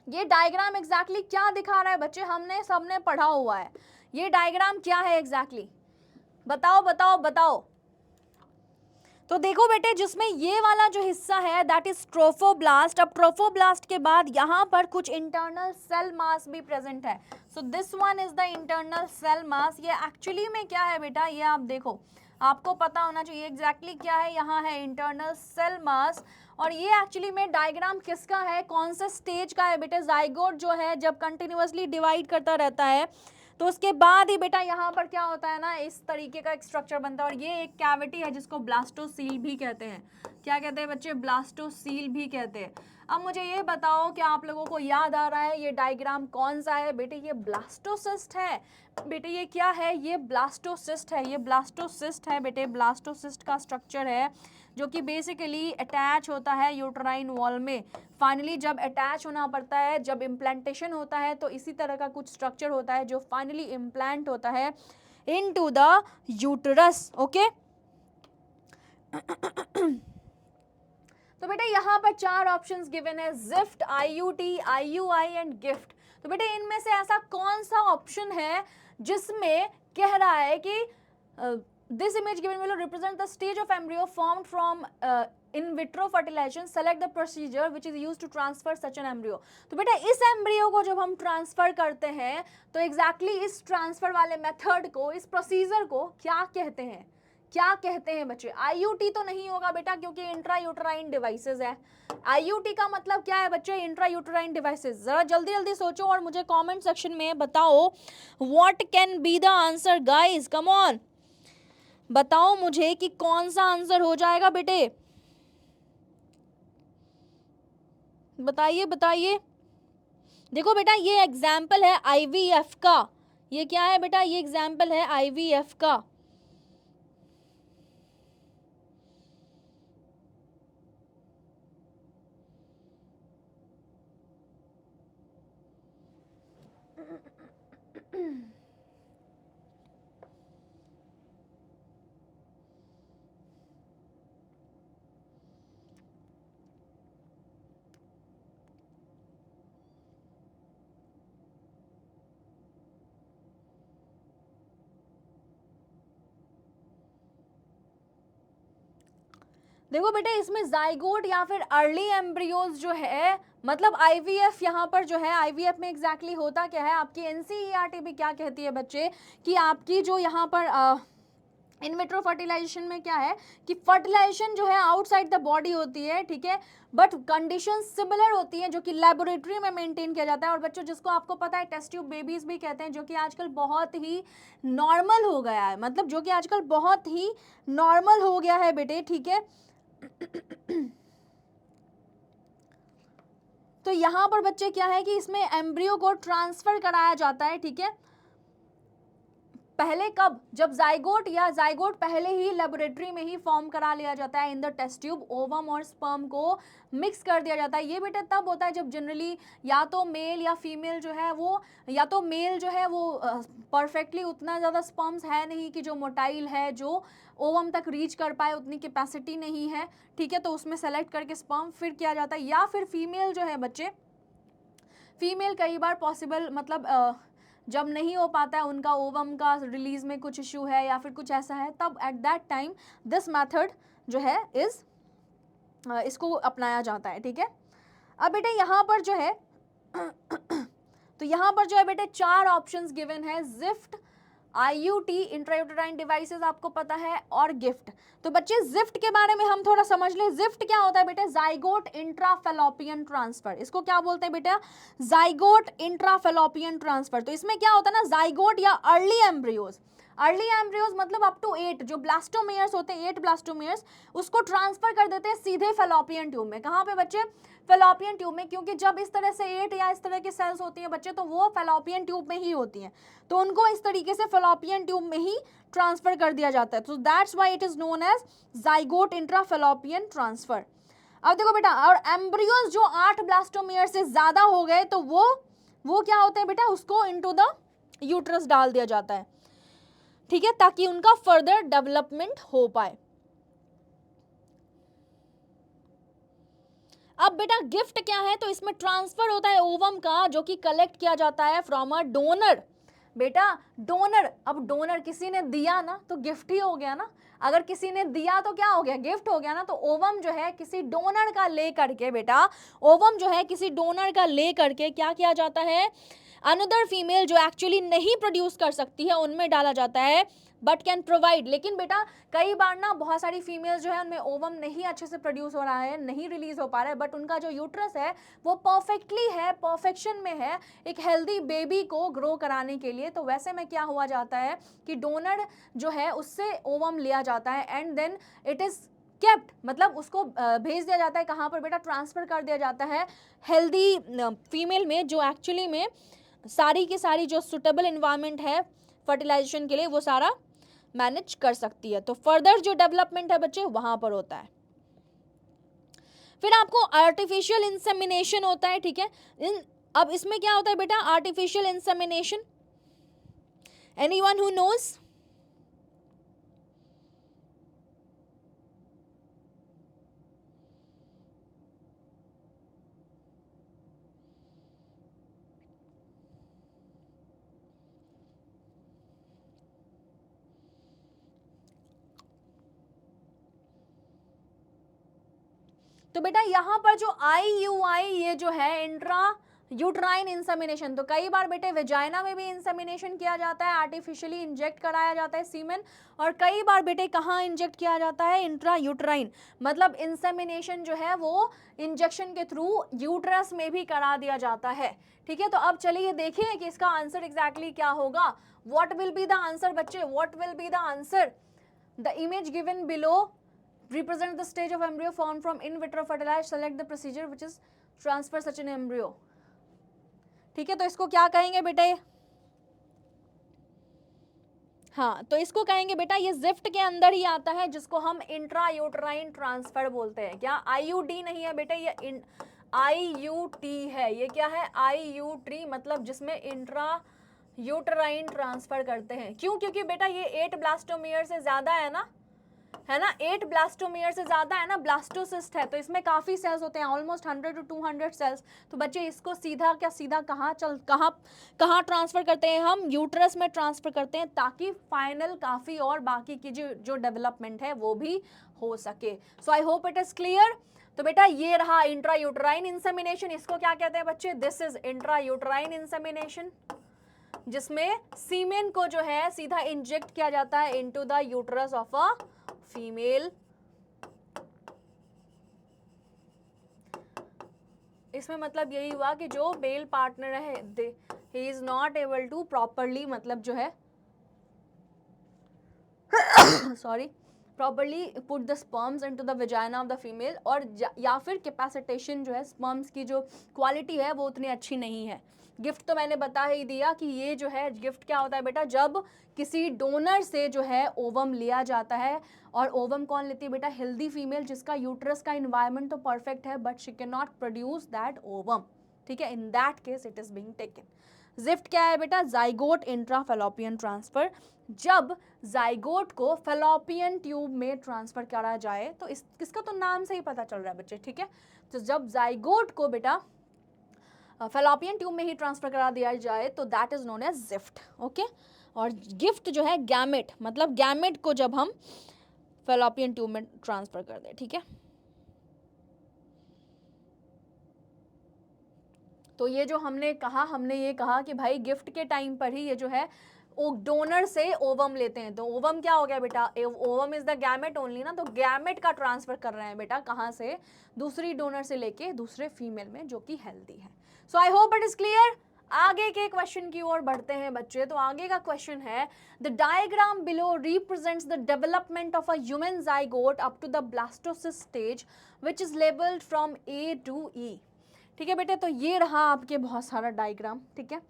ये डायग्राम एग्जैक्टली क्या दिखा रहा है बच्चे? हमने सबने पढ़ा हुआ है, ये डायग्राम क्या है एग्जैक्टली, बताओ बताओ बताओ। तो देखो बेटे जिसमें ये वाला जो हिस्सा है दैट इज ट्रोफोब्लास्ट। अब ट्रोफोब्लास्ट के बाद यहाँ पर कुछ इंटरनल सेल मास भी प्रेजेंट है। So this one is the internal cell mass. ये एक्चुअली में क्या है बेटा, ये आप देखो, आपको पता होना चाहिए एग्जैक्टली क्या है। यहाँ है इंटरनल सेल मास और ये एक्चुअली में डायग्राम किसका है, कौन सा स्टेज का है बेटे? जाइगोट जो है जब कंटिन्यूअसली डिवाइड करता रहता है तो उसके बाद ही बेटा यहाँ पर क्या होता है ना, इस तरीके का एक स्ट्रक्चर बनता है और ये एक कैविटी है जिसको ब्लास्टोसील भी कहते हैं। क्या कहते हैं बच्चे? ब्लास्टोसील भी कहते हैं। अब मुझे ये बताओ कि आप लोगों को याद आ रहा है ये डायग्राम कौन सा है बेटे? ये ब्लास्टोसिस्ट है बेटे। ये क्या है? ये ब्लास्टोसिस्ट है, ये ब्लास्टोसिस्ट है बेटे। ब्लास्टोसिस्ट का स्ट्रक्चर है जो कि बेसिकली अटैच होता है यूट्राइन वॉल में। फाइनली जब अटैच होना पड़ता है, जब इम्प्लांटेशन होता है तो इसी तरह का कुछ स्ट्रक्चर होता है जो फाइनली इम्प्लांट होता है इनटू द यूटरस। ओके तो बेटा यहाँ पर 4 ऑप्शंस गिवन है, gift, IUT, IUI and gift. तो बेटा इनमें से ऐसा कौन सा ऑप्शन है जिसमें कह रहा है कि this image given below represents the stage of embryo formed from in vitro fertilization. Select the procedure which is used to transfer such an embryo. तो बेटा इस एम्ब्रियो को जब हम ट्रांसफर करते हैं तो एग्जैक्टली इस ट्रांसफर वाले मेथड को, इस प्रोसीजर को क्या कहते हैं? क्या कहते हैं बच्चे? आईयूटी तो नहीं होगा बेटा क्योंकि इंट्रा यूट्राइन डिवाइसेस है। आईयूटी का मतलब क्या है बच्चे? Intra uterine devices. जरा जल्दी जल्दी सोचो और मुझे कमेंट सेक्शन में बताओ what can be the answer guys, come on बताओ मुझे कि कौन सा आंसर हो जाएगा बेटे, बताइए बताइए। देखो बेटा ये एग्जाम्पल है आईवीएफ का, ये क्या है बेटा? ये एग्जाम्पल है आईवीएफ का। देखो बेटा इसमें जाइगोट या फिर अर्ली एम्ब्रियोज जो है, मतलब आईवीएफ यहाँ पर जो है, आईवीएफ में एग्जैक्टली होता क्या है? आपकी एनसीईआरटी भी क्या कहती है बच्चे कि आपकी जो यहाँ पर इन विट्रो फर्टिलाइजेशन में क्या है कि फर्टिलाइजेशन जो है आउटसाइड द बॉडी होती है, ठीक है, बट कंडीशन सिमिलर होती है जो कि लेबोरेटरी में मेंटेन किया जाता है। और बच्चों जिसको आपको पता है टेस्ट ट्यूब बेबीज भी कहते हैं, जो कि आजकल बहुत ही नॉर्मल हो गया है, मतलब जो कि आजकल बहुत ही नॉर्मल हो गया है बेटे, ठीक है। तो यहां पर बच्चे क्या है कि इसमें एम्ब्रियो को ट्रांसफर कराया जाता है, ठीक है। पहले कब? जब जाइगोट या जाइगोट पहले ही लेबोरेटरी में ही फॉर्म करा लिया जाता है in the test tube, ovum और स्पर्म को मिक्स कर दिया जाता है। ये बेटे तब होता है जब जनरली या तो मेल या फीमेल जो है वो, या तो मेल जो है वो परफेक्टली उतना ज़्यादा स्पर्म्स है नहीं कि जो मोटाइल है, जो ओवम तक रीच कर पाए, उतनी कैपेसिटी नहीं है, ठीक है, तो उसमें सेलेक्ट करके स्पर्म फिर किया जाता है। या फिर फीमेल जो है बच्चे, फीमेल कई बार पॉसिबल मतलब जब नहीं हो पाता है, उनका ओवम का रिलीज में कुछ इशू है या फिर कुछ ऐसा है, तब eight that time this method जो है इसको अपनाया जाता है, ठीक है। अब बेटे यहाँ पर जो है तो यहाँ पर जो है बेटे 4 ऑप्शंस गिवन है, जिफ्ट, IUT इंट्रायूटेराइन डिवाइसेस आपको पता है, और गिफ्ट। तो बच्चे जिफ्ट के बारे में हम थोड़ा समझ लें। जिफ्ट क्या होता है बेटे? Zygote intrafallopian transfer. इसको क्या बोलते हैं बेटा? Zygote intrafallopian transfer. तो इसमें क्या होता है ना, जाइगोट या अर्ली एम्ब्रियोज, अर्ली एम्ब्रियोज मतलब अप टू 8 जो ब्लास्टोमेयर्स होते हैं, 8 ब्लास्टोमेयर्स, उसको ट्रांसफर कर देते हैं सीधे फेलोपियन ट्यूब में। कहाँ पे बच्चे? फेलोपियन ट्यूब में, क्योंकि जब इस तरह से 8 या इस तरह की सेल्स होती हैं बच्चे, तो वो फेलोपियन ट्यूब में ही होती हैं, तो उनको इस तरीके से फेलोपियन ट्यूब में ही ट्रांसफर कर दिया जाता है। तो that's why it is known as zygote intrafallopian transfer. अब देखो बेटा, और एम्ब्रियोज जो 8 ब्लास्टोमेयर से ज्यादा हो गए तो वो क्या होते हैं बेटा? उसको इनटू द यूट्रस डाल दिया जाता है, ठीक है, ताकि उनका फर्दर डेवलपमेंट हो पाए। अब बेटा गिफ्ट क्या है? तो इसमें ट्रांसफर होता है ओवम का, जो कि कलेक्ट किया जाता है फ्रॉम अ डोनर। बेटा डोनर, अब डोनर किसी ने दिया ना तो गिफ्ट ही हो गया ना, अगर किसी ने दिया तो क्या हो गया? गिफ्ट हो गया ना। तो ओवम जो है किसी डोनर का ले करके बेटा, ओवम जो है किसी डोनर का ले करके क्या किया जाता है? अनदर फीमेल जो एक्चुअली नहीं प्रोड्यूस कर सकती है उनमें डाला जाता है, बट कैन प्रोवाइड। लेकिन बेटा कई बार ना बहुत सारी फीमेल्स जो है उनमें ओवम नहीं अच्छे से प्रोड्यूस हो रहा है, नहीं रिलीज हो पा रहा है, बट उनका जो यूट्रस है वो परफेक्टली है, परफेक्शन में है एक हेल्दी बेबी को ग्रो कराने के लिए। तो वैसे में क्या हुआ जाता है कि डोनर जो है उससे ओवम लिया जाता है and then it is kept, मतलब उसको भेज दिया जाता है कहाँ पर बेटा? ट्रांसफर कर दिया जाता है हेल्दी फीमेल में, जो एक्चुअली में सारी की सारी जो सुटेबल इन्वायरमेंट है फर्टिलाइजेशन के लिए वो सारा मैनेज कर सकती है। तो फर्दर जो डेवलपमेंट है बच्चे वहां पर होता है। फिर आपको आर्टिफिशियल इंसेमिनेशन होता है, ठीक है। अब इसमें क्या होता है बेटा? Artificial insemination, anyone who knows? तो बेटा यहाँ पर जो IUI ये जो है इंट्रा यूट्राइन इंसेमिनेशन, तो कई बार बेटे वेजाइना में भी इंसेमिनेशन किया जाता है, आर्टिफिशियली इंजेक्ट कराया जाता है सीमेन, और कई बार बेटे कहाँ इंजेक्ट किया जाता है? इंट्रा यूट्राइन, मतलब इंसेमिनेशन जो है वो इंजेक्शन के थ्रू यूट्रस में भी करा दिया जाता है, ठीक है। तो अब चलिए देखिए कि इसका आंसर एग्जैक्टली क्या होगा। What will be the answer बच्चे? What will be the answer? The image given below represent the stage of embryo formed from in vitro fertilization. Select the procedure which is transfer such an embryo. ठीक है, तो इसको क्या कहेंगे बेटे? हाँ, तो इसको कहेंगे बेटा ये जिफ्ट के अंदर ही आता है, जिसको हम इंट्रा यूट्राइन ट्रांसफर बोलते हैं। क्या? IUD नहीं है बेटे, ये IUT है। ये क्या है? IUT, मतलब जिसमें इंट्रा यूट्राइन ट्रांसफर करते हैं। क्यों? क्योंकि बेटा ये 8 ब्लास्टोमियर से ज्यादा है ना, है ना, 8 ब्लास्टोमियर से ज्यादा है ना, ब्लास्टोसिस्ट है, तो इसमें काफी सेल्स होते हैं, ऑलमोस्ट 100 to 200 सेल्स। तो बच्चे इसको सीधा कहाँ ट्रांसफर करते हैं? हम यूट्रस में ट्रांसफर करते हैं, ताकि फाइनल काफी और बाकी की जो डेवलपमेंट है वो भी हो सके। So I hope it is clear. तो बेटा ये रहा इंट्रा यूट्राइन इंसेमिनेशन। इसको क्या कहते हैं बच्चे? This is intra uterine insemination, जिसमें सीमेन को जो है सीधा इंजेक्ट किया जाता है into the uterus of a female. इसमें मतलब यही हुआ कि जो मेल पार्टनर है he is not able to properly, मतलब जो है sorry, properly put the sperms into the vagina of the female, और या फिर कैपेसिटेशन जो है स्पर्म्स की जो क्वालिटी है वो उतनी अच्छी नहीं है। गिफ्ट तो मैंने बता ही दिया कि ये जो है गिफ्ट क्या होता है बेटा? जब किसी डोनर से जो है ओवम लिया जाता है, और ओवम कौन लेती है बेटा? हेल्दी फीमेल, जिसका यूट्रस का इन्वायरमेंट तो परफेक्ट है but she can not produce that ovum, ठीक है। In that case it is being taken. Gift क्या है बेटा? Zygote intrafallopian transfer. जब जाइगोट को फेलोपियन ट्यूब में ट्रांसफर करा जाए, तो इसका तो नाम से ही पता चल रहा है बच्चे, ठीक है। तो जब जाइगोट को बेटा फेलोपियन ट्यूब में ही ट्रांसफर करा दिया जाए तो that is known as GIFT, okay. और गिफ्ट जो है गैमेट, मतलब गैमेट को जब हम फेलोपियन ट्यूब में ट्रांसफर कर दें, ठीक है। तो ये जो हमने ये कहा कि भाई गिफ्ट के टाइम पर ही ये जो है डोनर से ओवम लेते हैं। तो ओवम क्या हो गया बेटा, ovum is the gamete only ना, तो गैमेट का ट्रांसफर कर रहे हैं बेटा कहाँ से, दूसरी डोनर से लेके दूसरे फीमेल में जो कि हेल्दी है। So I hope it is clear. आगे के क्वेश्चन की ओर बढ़ते हैं बच्चे। तो आगे का क्वेश्चन है, the diagram below represents the development of a human zygote up to the blastocyst stage which is labelled from A to E. ठीक है बेटे, तो ये रहा आपके बहुत सारा डायग्राम, ठीक है,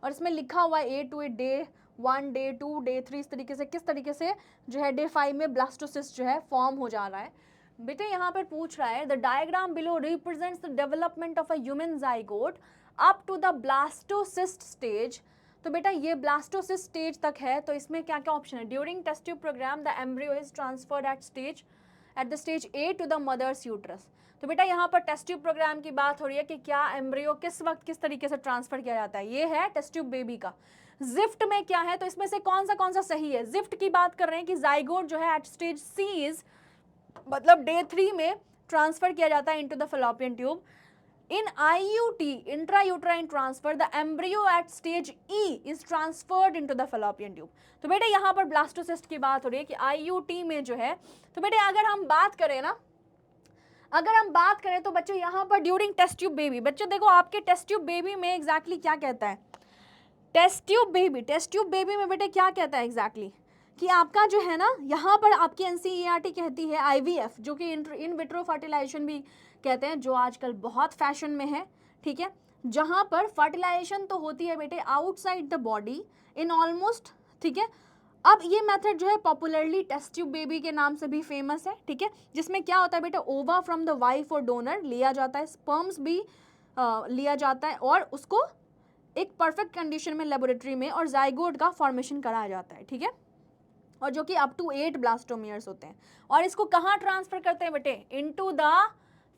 और इसमें लिखा हुआ है A to A, day 1, day 2, day 3, इस तरीके से किस तरीके से जो है डे 5 में ब्लास्टोसिस्ट जो है फॉर्म हो जा रहा है। बेटे यहाँ पर पूछ रहा है, the diagram below represents the development of a human zygote up to the blastocyst stage. तो बेटा ये ब्लास्टोसिस्ट स्टेज तक है, तो इसमें क्या क्या ऑप्शन है, during test tube programme the embryo is transferred at the stage A to the mother's uterus. तो बेटा यहाँ पर टेस्ट ट्यूब प्रोग्राम की बात हो रही है कि क्या एम्ब्रियो किस वक्त किस तरीके से ट्रांसफर किया जाता है, ये है टेस्ट ट्यूब बेबी का। जिफ्ट में क्या है, तो इसमें से कौन सा सही है, जिफ्ट की बात कर रहे हैं कि जाइगोट जो है एट स्टेज सी इज, मतलब डे 3 में ट्रांसफर किया जाता है into the fallopian tube. In IUT, intrauterine transfer, the embryo at stage E is transferred into the fallopian tube. तो बेटे यहाँ पर ब्लास्टोसिस्ट की बात हो रही है कि IUT में जो है, तो बेटे अगर हम बात करें तो बच्चे यहाँ पर ड्यूरिंग टेस्ट ट्यूब बेबी, बच्चे देखो आपके टेस्ट ट्यूब बेबी में एग्जैक्टली क्या कहता है, टेस्ट ट्यूब बेबी में बेटे क्या कहता है एग्जैक्टली कि आपका जो है ना, यहाँ पर आपकी NCERT कहती है IVF, जो कि इन विट्रो फर्टिलाइजेशन भी कहते हैं, जो आजकल बहुत फैशन में है, ठीक है, जहाँ पर फर्टिलाइजेशन तो होती है बेटे outside the body in almost, ठीक है। अब ये मेथड जो है पॉपुलरली टेस्ट ट्यूब बेबी के नाम से भी फेमस है, ठीक है, जिसमें क्या होता है बेटा, ओवा फ्रॉम द वाइफ और डोनर लिया जाता है, स्पर्म्स भी लिया जाता है और उसको एक परफेक्ट कंडीशन में लेबोरेटरी में और जाइगोट का फॉर्मेशन कराया जाता है, ठीक है, और जो कि अप टू 8 ब्लास्टोमियर्स होते हैं। और इसको कहाँ ट्रांसफर करते हैं बेटे, इनटू द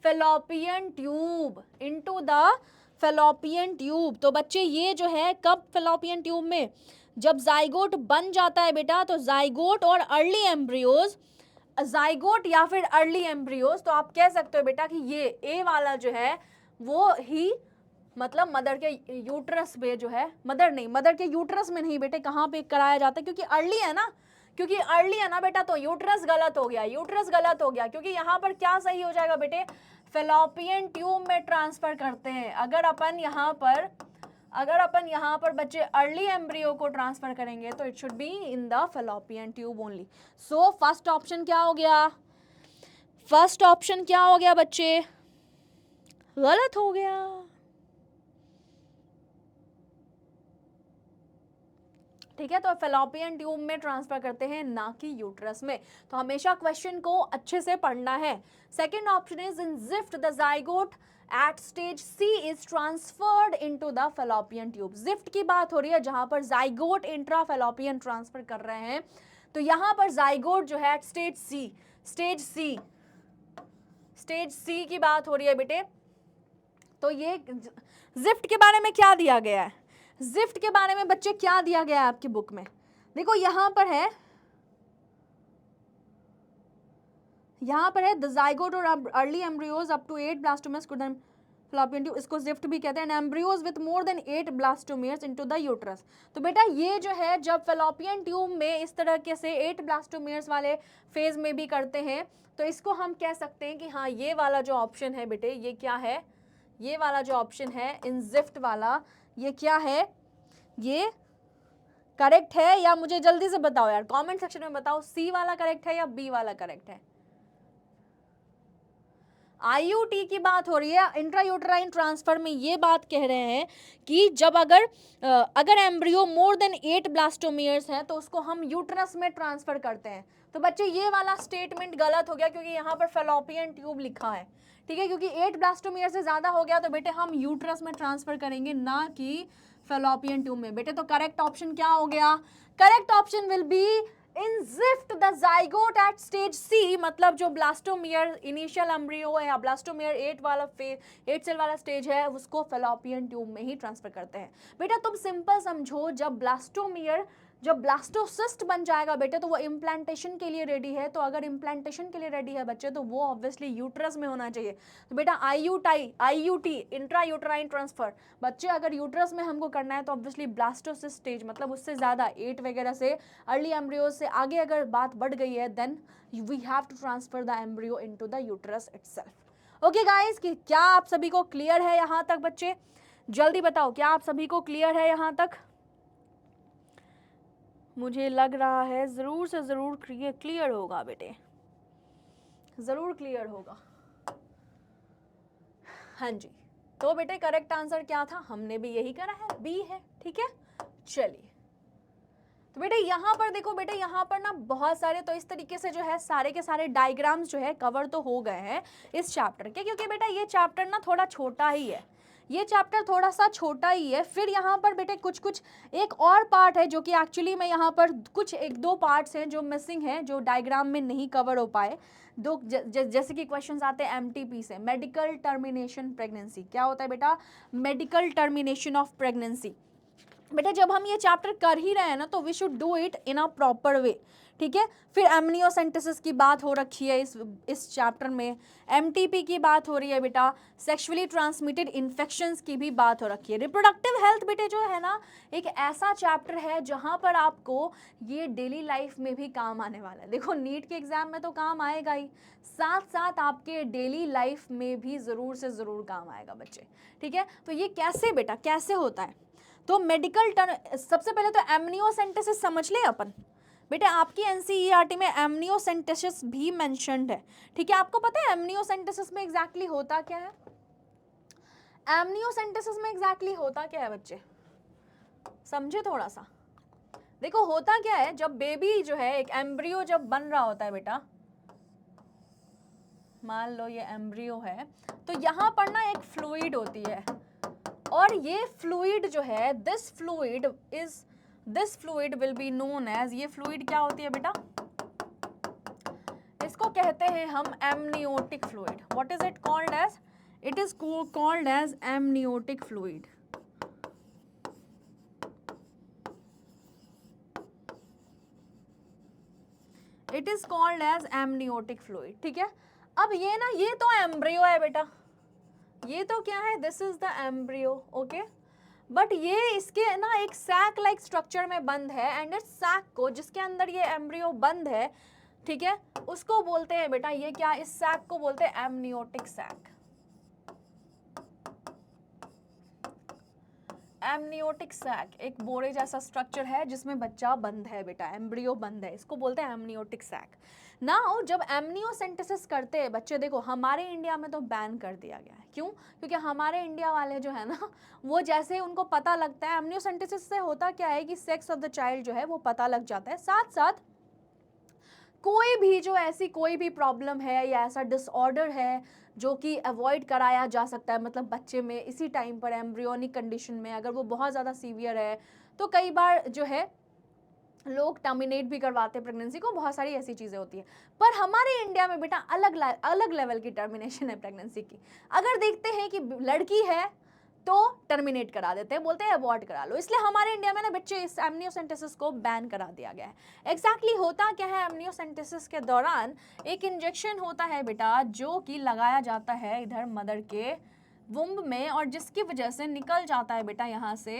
फैलोपियन ट्यूब। तो बच्चे ये जो है कब फैलोपियन ट्यूब में, जब जाइगोट बन जाता है बेटा, तो जाइगोट और अर्ली एम्ब्रियोज, जाइगोट या फिर अर्ली एम्ब्रियोज, तो आप कह सकते हो बेटा कि ये ए वाला जो है वो ही मतलब मदर के यूट्रस पे जो है, मदर के यूट्रस में नहीं बेटे, कहाँ पे कराया जाता है, क्योंकि अर्ली है ना बेटा, तो यूट्रस गलत हो गया, क्योंकि यहाँ पर क्या सही हो जाएगा बेटे, फैलोपियन ट्यूब में ट्रांसफर करते हैं। अगर अपन यहाँ पर बच्चे अर्ली एम्ब्रियो को ट्रांसफर करेंगे तो it should be in the fallopian tube only. So first option क्या हो गया बच्चे, गलत हो गया। ठीक है, तो फैलोपियन ट्यूब में ट्रांसफर करते हैं, ना कि यूट्रस में। तो हमेशा क्वेश्चन को अच्छे से पढ़ना है। Second option is in GIFT the zygote at stage C is transferred into the fallopian tube. GIFT की बात हो रही है जहां पर जाइगोट इंट्रा फैलोपियन ट्रांसफर कर रहे हैं, तो यहां पर जाइगोट जो है एट स्टेज सी की बात हो रही है बेटे। तो ये जिफ्ट के बारे में क्या दिया गया है, जिफ्ट के बारे में बच्चे क्या दिया गया है आपकी बुक में, देखो यहाँ पर है द जाइगोट और early embryos up to 8 blastomeres could fallopian tube, इसको जिफ्ट भी कहते हैं, embryos with more than 8 blastomeres into the uterus. तो बेटा ये जो है जब फैलोपियन ट्यूब में इस तरह के से 8 ब्लास्टोमियर्स वाले फेज में भी करते हैं, तो इसको हम कह सकते हैं कि हाँ ये वाला जो ऑप्शन है बेटे, ये क्या है, ये वाला जो ऑप्शन है इन जिफ्ट वाला, ये क्या है, ये करेक्ट है या मुझे जल्दी से बताओ यार, कमेंट सेक्शन में बताओ, सी वाला करेक्ट है या बी वाला करेक्ट है। IUT की बात हो रही है, इंट्रायूटराइन ट्रांसफर में ये बात कह रहे हैं कि जब अगर एम्ब्रियो मोर देन 8 ब्लास्टोमियर्स है तो उसको हम यूट्रस में ट्रांसफर करते हैं। तो बच्चे ये वाला स्टेटमेंट गलत हो गया, क्योंकि यहाँ पर फैलोपियन ट्यूब लिखा है, ठीक है, क्योंकि 8 ब्लास्टोमियर से ज्यादा हो गया तो बेटे हम यूट्रस में ट्रांसफर करेंगे, ना कि फैलोपियन ट्यूब में। बेटे तो करेक्ट ऑप्शन क्या हो गया, correct option will be in GIFT the zygote at stage C, मतलब जो ब्लास्टोमियर इनिशियल एम्ब्रियो है या ब्लास्टोमियर 8 सेल वाला स्टेज है, उसको फैलोपियन ट्यूब में ही ट्रांसफर करते हैं। बेटा तुम सिंपल समझो, जब ब्लास्टोमियर जब ब्लास्टोसिस्ट बन जाएगा बेटे तो वो इम्प्लांटेशन के लिए रेडी है। तो अगर इम्प्लांटेशन के लिए रेडी है बच्चे तो वो ऑब्वियसली यूट्रस में होना चाहिए। तो बेटा IUT इंट्रा यूट्राइन ट्रांसफर बच्चे अगर यूट्रस में हमको करना है तो ऑब्वियसली ब्लास्टोसिस्ट स्टेज मतलब उससे ज़्यादा 8 वगैरह से अर्ली एम्ब्रियो से आगे अगर बात बढ़ गई है then we have to transfer the embryo into the uterus itself. Okay guys, कि क्या आप सभी को क्लियर है यहाँ तक बच्चे? जल्दी बताओ, क्या आप सभी को क्लियर है यहाँ तक? मुझे लग रहा है ज़रूर से ज़रूर क्लियर होगा बेटे, ज़रूर क्लियर होगा। हाँ जी, तो बेटे करेक्ट आंसर क्या था? हमने भी यही करा है, बी है। ठीक है, चलिए तो बेटे यहाँ पर देखो बेटे, यहाँ पर ना बहुत सारे, तो इस तरीके से जो है सारे के सारे डायग्राम्स जो है कवर तो हो गए हैं इस चैप्टर के, क्योंकि बेटा ये चैप्टर ना थोड़ा छोटा ही है, ये चैप्टर थोड़ा सा छोटा ही है। फिर यहाँ पर बेटे कुछ एक और पार्ट है जो कि एक्चुअली में यहाँ पर कुछ 1-2 पार्ट्स हैं जो मिसिंग हैं, जो डायग्राम में नहीं कवर हो पाए। दो जैसे कि क्वेश्चंस आते हैं MTP से, मेडिकल टर्मिनेशन प्रेगनेंसी। क्या होता है बेटा? Medical termination of pregnancy. बेटा जब हम ये चैप्टर कर ही रहे हैं ना तो we should do it in a proper way. ठीक है, फिर एमनियोसेंटेसिस की बात हो रखी है इस चैप्टर में, MTP की बात हो रही है बेटा, सेक्सुअली ट्रांसमिटेड इन्फेक्शंस की भी बात हो रखी है। रिप्रोडक्टिव हेल्थ बेटे जो है ना एक ऐसा चैप्टर है जहाँ पर आपको ये डेली लाइफ में भी काम आने वाला है। देखो नीट के एग्जाम में तो काम आएगा ही, साथ साथ आपके डेली लाइफ में भी ज़रूर से ज़रूर काम आएगा बच्चे। ठीक है, तो ये कैसे बेटा कैसे होता है? तो मेडिकल सबसे पहले तो एमनियोसेंटेसिस समझ ले अपन बेटे, आपकी NCERT में एमनियोसेंटेसिस भी मेंशन्ड है। ठीक है, आपको पता है एमनियोसेंटेसिस में एग्जैक्टली होता क्या है? एमनियोसेंटेसिस में एग्जैक्टली होता क्या है बच्चे, समझे थोड़ा सा। देखो होता क्या है, जब बेबी जो है एक एम्ब्रियो जब बन रहा होता है बेटा, मान लो ये एम्ब्रियो है, तो यहाँ पर ना एक फ्लूइड होती है, और ये फ्लूइड जो है this fluid will be known as, ये फ्लूइड क्या होती है बेटा? इसको कहते हैं हम amniotic fluid. What is it called as? It is called as amniotic fluid. It is called as amniotic fluid. ठीक है, अब ये ना ये तो एम्ब्रियो है बेटा, ये तो क्या है? This is the embryo. Okay, but ये इसके ना एक सैक लाइक स्ट्रक्चर में बंद है, एंड इस सैक को जिसके अंदर ये एम्ब्रियो बंद है, ठीक है, उसको बोलते हैं बेटा, ये क्या, इस सैक को बोलते हैं एमनियोटिक सैक। एमनियोटिक सैक एक बोरे जैसा स्ट्रक्चर है जिसमें बच्चा बंद है बेटा, एम्ब्रियो बंद है, इसको बोलते हैं एमनियोटिक सैक। नाउ जब एमनियोसेंटेसिस करते हैं बच्चे, देखो हमारे इंडिया में तो बैन कर दिया गया है। क्यों? क्योंकि हमारे इंडिया वाले जो है ना वो जैसे उनको पता लगता है, एमनियोसेंटेसिस से होता क्या है कि सेक्स ऑफ द चाइल्ड जो है वो पता लग जाता है, साथ साथ कोई भी जो ऐसी कोई भी प्रॉब्लम है या ऐसा डिसऑर्डर है जो कि अवॉइड कराया जा सकता है, मतलब बच्चे में इसी टाइम पर एम्ब्रियोनिक कंडीशन में अगर वो बहुत ज़्यादा सीवियर है तो कई बार जो है लोग टर्मिनेट भी करवाते हैं प्रेगनेंसी को, बहुत सारी ऐसी चीज़ें होती हैं। पर हमारे इंडिया में बेटा अलग लेवल की टर्मिनेशन है प्रेगनेंसी की। अगर देखते हैं कि लड़की है तो टर्मिनेट करा देते हैं, बोलते हैं अबॉर्ट करा लो। इसलिए हमारे इंडिया में ना बच्चे इस एमनियोसेंटेसिस को बैन करा दिया गया है। एग्जैक्टली होता क्या है, एमनियोसेंटेसिस के दौरान एक इंजेक्शन होता है बेटा जो कि लगाया जाता है इधर मदर के वुम्ब में, और जिसकी वजह से निकल जाता है बेटा यहाँ से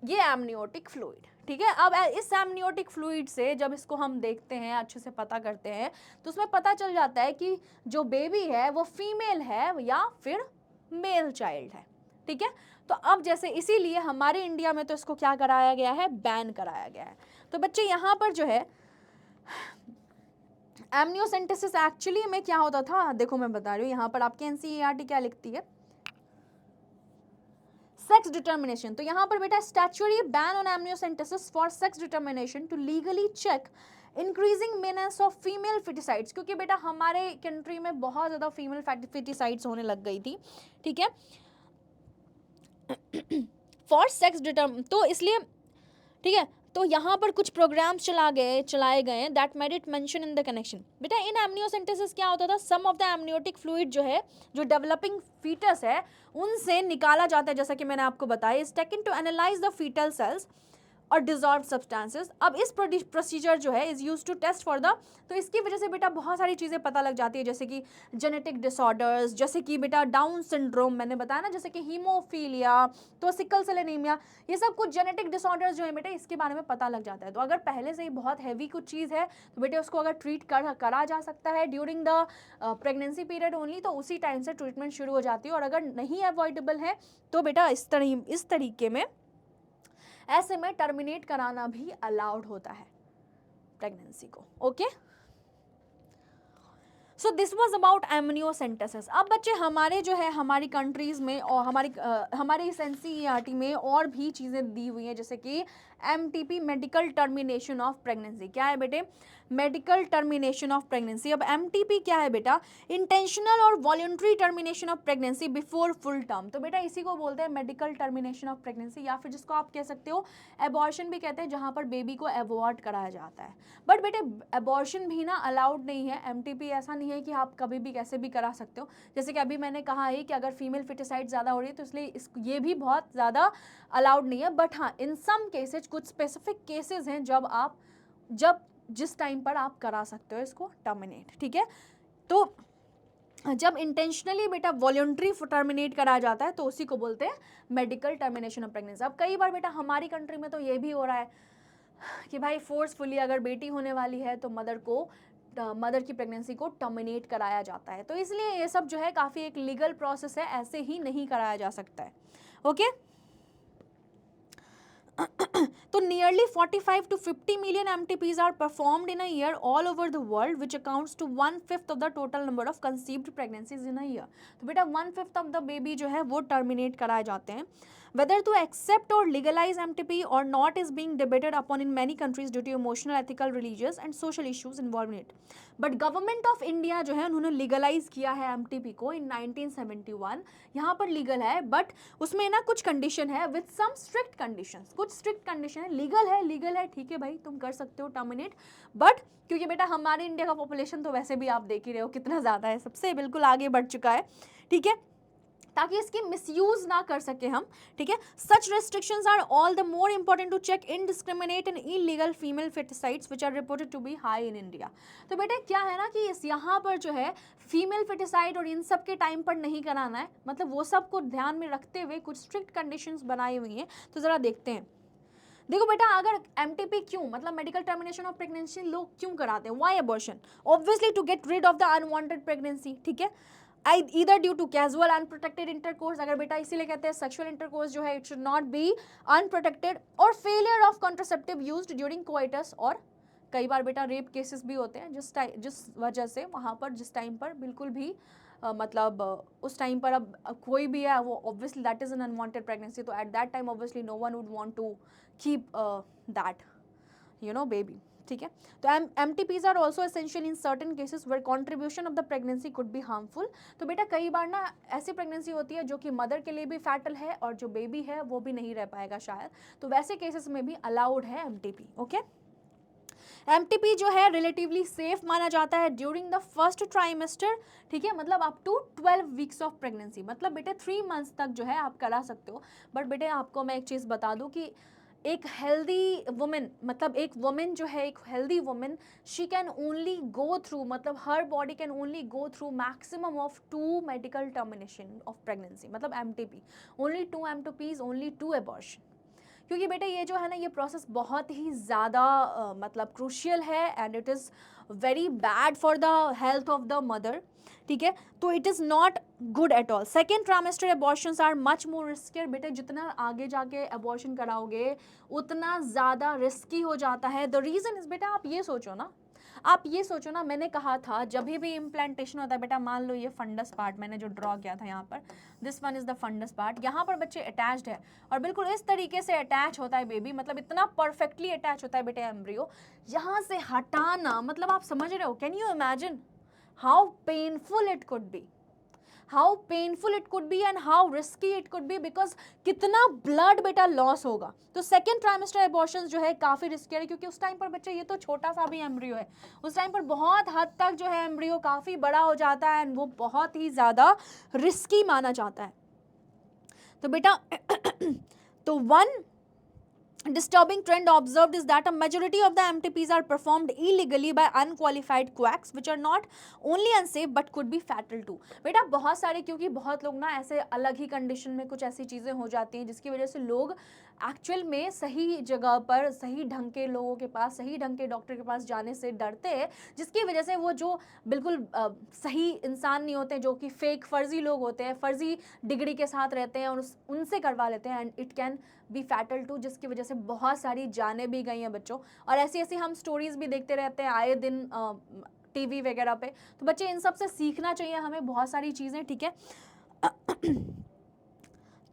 ये एमनियोटिक फ्लूइड। ठीक है, अब इस एमनियोटिक फ्लूइड से जब इसको हम देखते हैं, अच्छे से पता करते हैं, तो उसमें पता चल जाता है कि जो बेबी है वो फीमेल है या फिर मेल चाइल्ड है। ठीक है, तो अब जैसे इसीलिए हमारे इंडिया में तो इसको क्या कराया गया है, बैन कराया गया है। तो बच्चे यहाँ पर जो है एमनियोसेंटेसिस एक्चुअली में क्या होता था, देखो मैं बता रही हूँ, यहाँ पर आपकी NCERT क्या लिखती है, सेक्स डिटर्मिनेशन। तो यहाँ पर बेटा statutory ban on amniocentesis for sex determination to legally check increasing menace of female foeticides, क्योंकि बेटा हमारे कंट्री में बहुत ज़्यादा फीमेल फिटिसाइड्स होने लग गई थी। ठीक है, फॉर सेक्स डिटर्म, तो इसलिए ठीक है, तो यहाँ पर कुछ प्रोग्राम्स चलाए गए that made it mention in the connection. बेटा इन एमनियोसेंटेसिस क्या होता था, सम ऑफ द एमनियोटिक फ्लूइड जो है, जो डेवलपिंग फीटस है, उनसे निकाला जाता है, जैसा कि मैंने आपको बताया, is taken to analyse the foetal cells और डिजॉल्व सब्सटेंसेस। अब इस प्रोसीजर जो है is use to test for the, तो इसकी वजह से बेटा बहुत सारी चीज़ें पता लग जाती है, जैसे कि जेनेटिक डिसऑर्डर्स, जैसे कि बेटा डाउन सिंड्रोम मैंने बताया ना, जैसे कि हीमोफीलिया, तो सिकल सेल एनीमिया, ये सब कुछ जेनेटिक डिसऑर्डर्स जो है बेटा इसके बारे में पता लग जाता है। तो अगर पहले से ही बहुत हैवी कुछ चीज़ है तो बेटे उसको अगर ट्रीट करा जा सकता है during the pregnancy period only, तो उसी टाइम से ट्रीटमेंट शुरू हो जाती है। और अगर नहीं अवॉइडेबल है तो बेटा इस तरीके में ऐसे में टर्मिनेट कराना भी अलाउड होता है प्रेगनेंसी को। Okay, so this was about amniocentesis. अब बच्चे हमारे जो है हमारी कंट्रीज में और हमारे इस एनसीईआरटी में और भी चीज़ें दी हुई हैं, जैसे कि MTP medical termination of pregnancy. क्या है बेटे? Medical termination of pregnancy. अब एमटीपी क्या है बेटा? इंटेंशनल और voluntary termination of pregnancy before full term. तो बेटा इसी को बोलते हैं मेडिकल टर्मिनेशन ऑफ प्रेगनेंसी, या फिर जिसको आप कह सकते हो एबॉर्शन भी कहते हैं, जहाँ पर बेबी को एबॉर्ट कराया जाता है। बट बेटे एबॉर्शन भी ना अलाउड नहीं है, एमटीपी ऐसा नहीं है कि आप कभी भी कैसे भी करा सकते हो। जैसे कि अभी मैंने कहा है कि अगर फीमेल फिटिसाइड ज़्यादा हो रही है तो इसलिए ये भी बहुत ज़्यादा अलाउड नहीं है। बट हाँ, इन सम केसेज, कुछ स्पेसिफिक केसेज हैं जब जिस टाइम पर आप करा सकते हो इसको टर्मिनेट। ठीक है, तो जब इंटेंशनली बेटा वॉलंटरी टर्मिनेट कराया जाता है तो उसी को बोलते हैं मेडिकल टर्मिनेशन ऑफ प्रेगनेंसी। अब कई बार बेटा हमारी कंट्री में तो ये भी हो रहा है कि भाई फोर्सफुली अगर बेटी होने वाली है तो मदर की प्रेगनेंसी को टर्मिनेट कराया जाता है। तो इसलिए ये सब जो है काफ़ी एक लीगल प्रोसेस है, ऐसे ही नहीं कराया जा सकता है। ओके, तो nearly 45 to 50 million MTPs are performed in a year all over the world, which accounts to 1/5 of the total number of conceived pregnancies in a year. तो बेटा 1/5 of the baby जो है वो टर्मिनेट कराए जाते हैं। Whether to accept or legalize MTP or not is being debated upon in many countries due to emotional, ethical, religious and social issues involved in it. But government of India जो है उन्होंने legalize किया है MTP को in 1971। यहाँ पर लीगल है, बट उसमें ना कुछ कंडीशन है विथ सम स्ट्रिक्ट कंडीशंस। कुछ स्ट्रिक्ट कंडीशन है, लीगल है ठीक है भाई, तुम कर सकते हो टर्मिनेट। बट क्योंकि बेटा हमारे इंडिया का पॉपुलेशन तो वैसे भी आप देख ही रहे हो कितना ज़्यादा है, सबसे बिल्कुल आगे बढ़ चुका है। ठीक है, ताकि इसकी मिसयूज ना कर सके हम। ठीक है, such restrictions are all the more important to check indiscriminate and illegal female foeticides which are reported to be high in India. तो बेटा क्या है ना कि इस यहाँ पर जो है फीमेल फिटिसाइड और इन सब के टाइम पर नहीं कराना है, मतलब वो सब को ध्यान में रखते हुए कुछ स्ट्रिक्ट कंडीशंस बनाई हुई हैं। तो ज़रा देखते हैं। देखो बेटा, अगर एमटीपी क्यों, मतलब मेडिकल टर्मिनेशन ऑफ प्रेगनेंसी लोग क्यों कराते हैं? Why abortion? Obviously to get rid of the unwanted pregnancy. ठीक है, either due to casual unprotected intercourse, अगर बेटा इसीलिए कहते हैं सेक्सुअल इंटरकोर्स जो है it should not be unprotected, और failure of contraceptive used during coitus, और कई बार बेटा रेप केसेस भी होते हैं जिस वजह से वहाँ पर जिस टाइम पर बिल्कुल भी मतलब उस टाइम पर अब कोई भी है वो obviously that is an unwanted pregnancy, तो at that time obviously no one would want to keep that baby. ठीक है, तो MTPs are also essential in certain cases where contribution of the pregnancy could be harmful. तो बेटा कई बार ना ऐसी प्रेगनेंसी होती है जो कि मदर के लिए भी फैटल है और जो बेबी है वो भी नहीं रह पाएगा शायद, तो वैसे केसेस में भी अलाउड है MTP। ओके, MTP जो है रिलेटिवली सेफ माना जाता है ड्यूरिंग द फर्स्ट ट्राइमेस्टर। ठीक है, मतलब up to 12 weeks of pregnancy, मतलब बेटे 3 मंथ्स तक जो है आप करा सकते हो। बट बेटे आपको मैं एक चीज़ बता दूं कि एक हेल्दी वुमेन, मतलब एक वुमेन जो है, एक healthy women, she can only go through, मतलब her body can only go through maximum of 2 medical termination of pregnancy, मतलब MTP, only 2 MTPs, only 2 abortion. क्योंकि बेटा ये जो है ना ये प्रोसेस बहुत ही ज़्यादा मतलब क्रूशियल है and it is very bad for the health of the mother. ठीक है, तो it is not good at all. Second trimester abortions are much more riskier. बेटे जितना आगे जाके एबॉर्शन कराओगे उतना ज़्यादा रिस्की हो जाता है। द रीज़न इज़, बेटा आप ये सोचो ना, मैंने कहा था जब भी इम्प्लांटेशन होता है बेटा, मान लो ये फंडस पार्ट मैंने जो ड्रॉ किया था यहाँ पर, this one is the fundus part, यहाँ पर बच्चे अटैच्ड है और बिल्कुल इस तरीके से अटैच होता है बेबी, मतलब इतना परफेक्टली अटैच होता है बेटे एम्ब्रियो। यहाँ से हटाना, मतलब आप समझ रहे हो, can you imagine how painful it could be, and how risky it could be, because कितना ब्लड बेटा लॉस होगा। तो सेकेंड ट्राइमेस्टर एबॉर्शन जो है काफ़ी रिस्की है, क्योंकि उस टाइम पर बच्चे ये तो छोटा सा भी एम्ब्रियो है, उस टाइम पर बहुत हद तक जो है एम्ब्रियो काफ़ी बड़ा हो जाता है एंड वो बहुत ही ज़्यादा रिस्की माना जाता है। तो बेटा तो 1 disturbing trend observed is that a majority of the MTPs are performed illegally by unqualified quacks which are not only unsafe but could be fatal too। बेटा बहुत सारे, क्योंकि बहुत लोग ना ऐसे अलग ही कंडीशन में कुछ ऐसी चीज़ें हो जाती हैं जिसकी वजह से लोग एक्चुअल में सही जगह पर सही ढंग के लोगों के पास, सही ढंग के डॉक्टर के पास जाने से डरते हैं, जिसकी वजह से वो जो बिल्कुल सही इंसान नहीं होते, जो कि फेक फर्जी लोग होते हैं, फर्जी डिग्री के साथ रहते हैं और उनसे करवा लेते हैं, and it can be fatal to, जिसकी वजह से बहुत सारी जानें भी गई हैं बच्चों। और ऐसी ऐसी हम स्टोरीज़ भी देखते रहते हैं आए दिन टीवी वगैरह पे। तो बच्चे इन सब से सीखना चाहिए हमें बहुत सारी चीज़ें, ठीक है।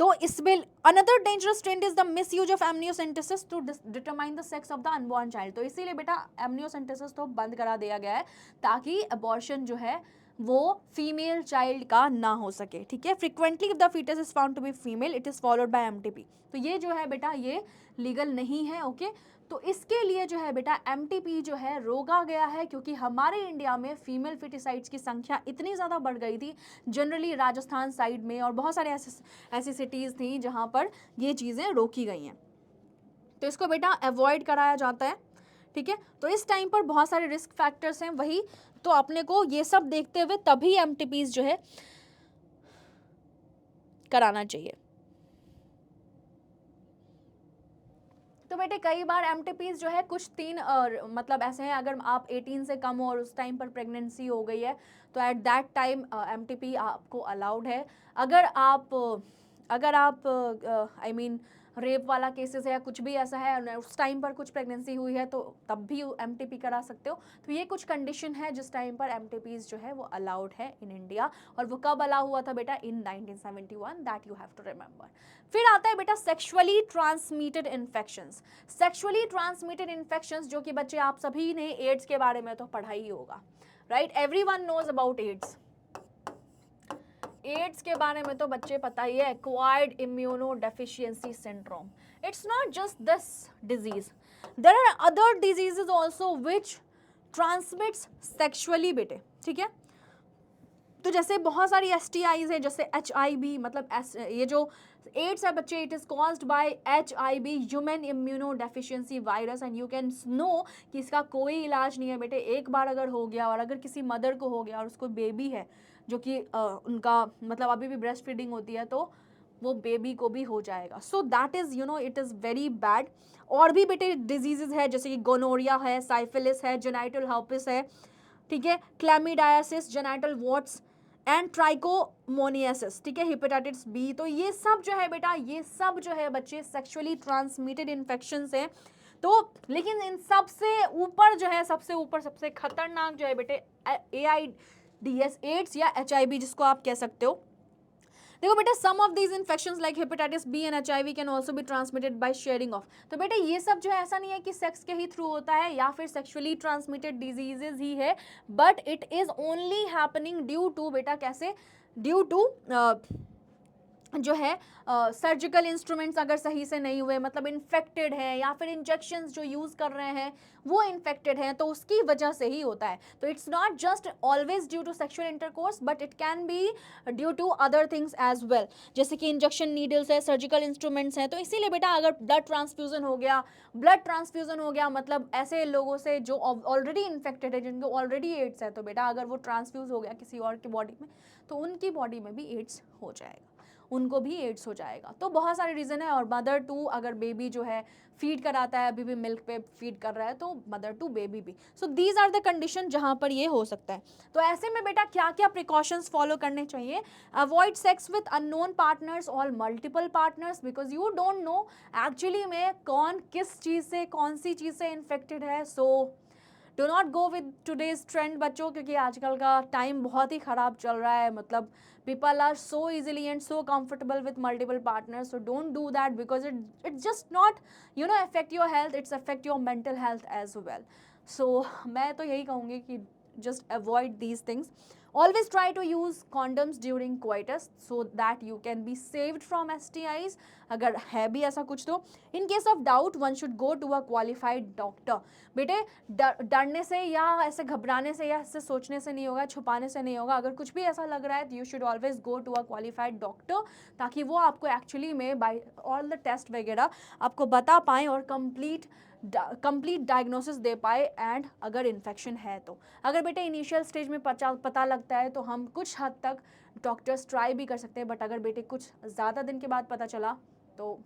तो इसमें another dangerous trend is the misuse of amniocentesis to determine the sex of the unborn child. तो इसीलिए बेटा एमनियोसेंटेसिस तो बंद करा दिया गया है ताकि अबॉर्शन जो है वो फीमेल चाइल्ड का ना हो सके, ठीक है। Frequently if the foetus is found to be female it is followed by MTP. तो ये जो है बेटा ये लीगल नहीं है, ओके। तो इसके लिए जो है बेटा एमटीपी जो है रोका गया है, क्योंकि हमारे इंडिया में फीमेल फिटिसाइड्स की संख्या इतनी ज़्यादा बढ़ गई थी, जनरली राजस्थान साइड में और बहुत सारे ऐसी सिटीज़ थी जहाँ पर ये चीज़ें रोकी गई हैं। तो इसको बेटा अवॉइड कराया जाता है, ठीक है। तो इस टाइम पर बहुत सारे रिस्क फैक्टर्स हैं, वही तो अपने को ये सब देखते हुए तभी एमटीपीज जो है कराना चाहिए। तो बेटे कई बार एमटीपीज जो है कुछ मतलब ऐसे हैं, अगर आप 18 से कम हो और उस टाइम पर प्रेगनेंसी हो गई है तो एट दैट टाइम एमटीपी आपको अलाउड है। अगर आप आई मीन रेप वाला केसेस है या कुछ भी ऐसा है उस टाइम पर कुछ प्रेगनेंसी हुई है तो तब भी एमटीपी करा सकते हो। तो ये कुछ कंडीशन है जिस टाइम पर एमटीपीज जो है वो अलाउड है इन इंडिया। और वो कब अलाउ हुआ था बेटा? In 1971, that you have to remember. फिर आता है बेटा sexually transmitted infections. Sexually transmitted infections जो कि बच्चे आप सभी ने एड्स के बारे में तो पढ़ा ही होगा, right? Everyone knows about AIDS. AIDS के बारे में तो बच्चे पता ही है, acquired immuno deficiency syndrome. It's not just this disease, there are other diseases also which transmits sexually बेटे, ठीक है। तो जैसे बहुत सारी STIs है, जैसे HIV, मतलब ये जो एड्स है बच्चे, it is caused by HIV, human immuno deficiency virus, and you can know कि इसका कोई इलाज नहीं है बेटे। एक बार अगर हो गया और अगर किसी मदर को हो गया और उसको बेबी है जो कि उनका मतलब अभी भी ब्रेस्ट फीडिंग होती है तो वो बेबी को भी हो जाएगा। So that is it is very bad. और भी बेटे डिजीजेज है जैसे कि गोनोरिया है, साइफिलिस है, जेनाइटल हर्पिस है, ठीक है, क्लैमिडायासिस, जेनाइटल वॉट्स एंड ट्राइकोमोनियासिस, ठीक है, हेपेटाइटिस बी। तो ये सब जो है बेटा, ये सब जो है बच्चे सेक्सुअली ट्रांसमिटेड इन्फेक्शंस हैं। तो लेकिन इन सबसे ऊपर जो है, सबसे ऊपर सबसे खतरनाक जो है बेटे AIDS, एड्स या HIV जिसको आप कह सकते हो। देखो बेटा, some of these infections like hepatitis B and HIV can also be transmitted by sharing of. तो बेटा ये सब जो है ऐसा नहीं है कि सेक्स के ही थ्रू होता है या फिर सेक्सुअली ट्रांसमिटेड डिजीजेज ही है, but it is only happening due to बेटा कैसे, ड्यू टू जो है सर्जिकल इंस्ट्रूमेंट्स अगर सही से नहीं हुए, मतलब इन्फेक्टेड है, या फिर इंजेक्शंस जो यूज़ कर रहे हैं वो इन्फेक्टेड है, तो उसकी वजह से ही होता है। तो it's not just always due to sexual intercourse, but it can be due to other things as well, जैसे कि इंजेक्शन नीडल्स है, सर्जिकल इंस्ट्रूमेंट्स हैं। तो इसीलिए बेटा अगर ब्लड ट्रांसफ्यूजन हो गया मतलब ऐसे लोगों से जो ऑलरेडी इन्फेक्टेड है, जिनको ऑलरेडी एड्स है, तो बेटा अगर वो ट्रांसफ्यूज हो गया किसी और की बॉडी में तो उनकी बॉडी में भी एड्स हो जाएगा, उनको भी एड्स हो जाएगा। तो बहुत सारे रीज़न है। और मदर टू अगर बेबी जो है फीड कराता है, अभी भी मिल्क पे फीड कर रहा है, तो मदर टू बेबी भी। So these are the condition जहाँ पर ये हो सकता है। तो ऐसे में बेटा क्या क्या प्रिकॉशंस फॉलो करने चाहिए? Avoid sex with unknown partners और multiple partners, because you don't know actually में कौन किस चीज़ से, कौन सी चीज़ से इन्फेक्टेड है। So do not go with today's trend बच्चों, क्योंकि आजकल का टाइम बहुत ही ख़राब चल रहा है। मतलब people are so easily and so comfortable with multiple partners, so don't do that because it's just not affect your health, it's affect your mental health as well. So मैं तो यही कहूँगी कि just avoid these things. Always try to use condoms during coitus so that you can be saved from STIs. अगर है भी ऐसा कुछ तो in case of doubt one should go to a qualified doctor. बेटे डरने से या ऐसे घबराने से या ऐसे सोचने से नहीं होगा, छुपाने से नहीं होगा. अगर कुछ भी ऐसा लग रहा है तो you should always go to a qualified doctor ताकि वो आपको एक्चुअली में बाय ऑल द टेस्ट वगैरह आपको बता पाएँ और कंप्लीट डायग्नोसिस दे पाए. एंड अगर इन्फेक्शन है तो अगर बेटे इनिशियल स्टेज में पता लगता है तो हम कुछ हद तक डॉक्टर्स ट्राई भी कर सकते हैं. बट अगर बेटे कुछ ज़्यादा दिन के बाद पता चला तो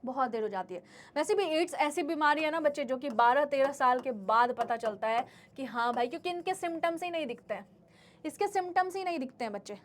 बहुत देर हो जाती है. वैसे भी एड्स ऐसी बीमारी है ना बच्चे जो कि 12-13 साल के बाद पता चलता है कि हाँ भाई, क्योंकि इनके सिम्टम्स ही नहीं दिखते हैं, इसके सिम्टम्स ही नहीं दिखते हैं बच्चे.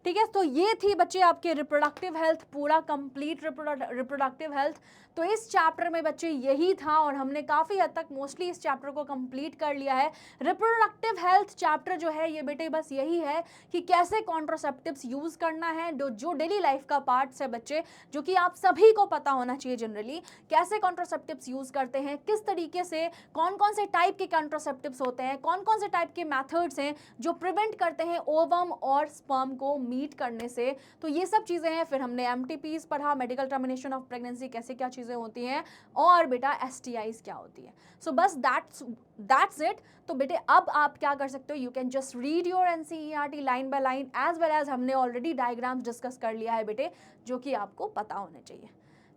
ठीक है, तो ये थी बच्चे आपके रिप्रोडक्टिव हेल्थ, पूरा कंप्लीट रिप्रोडक्टिव हेल्थ. तो इस चैप्टर में बच्चे यही था और हमने काफ़ी हद तक मोस्टली इस चैप्टर को कंप्लीट कर लिया है. रिप्रोडक्टिव हेल्थ चैप्टर जो है ये बेटे बस यही है कि कैसे कॉन्ट्रासेप्टिव्स यूज़ करना है, जो डेली लाइफ का पार्ट्स है बच्चे, जो कि आप सभी को पता होना चाहिए जनरली. कैसे कॉन्ट्रासेप्टिव्स यूज़ करते हैं, किस तरीके से, कौन कौन से टाइप के कॉन्ट्रासेप्टिव्स होते हैं, कौन कौन से टाइप के मैथड्स हैं जो प्रिवेंट करते हैं ओवम और स्पर्म को मीट करने से. तो ये सब चीज़ें हैं. फिर हमने MTPs पढ़ा, मेडिकल टर्मिनेशन ऑफ प्रेगनेंसी कैसे क्या चीज़ें होती हैं, और बेटा STIs क्या होती है. सो बस दैट्स इट. तो बेटे अब आप क्या कर सकते हो, you can just read your NCERT line by line as well as हमने ऑलरेडी डायग्राम्स डिस्कस कर लिया है बेटे, जो कि आपको पता होने चाहिए.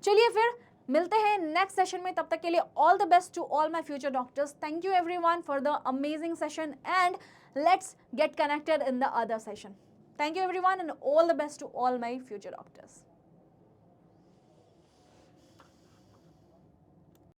चलिए फिर मिलते हैं नेक्स्ट सेशन में. तब तक के लिए all the best to all my future doctors. Thank you everyone for the amazing session and let's get connected in the other session. Thank you everyone and all the best to all my future doctors.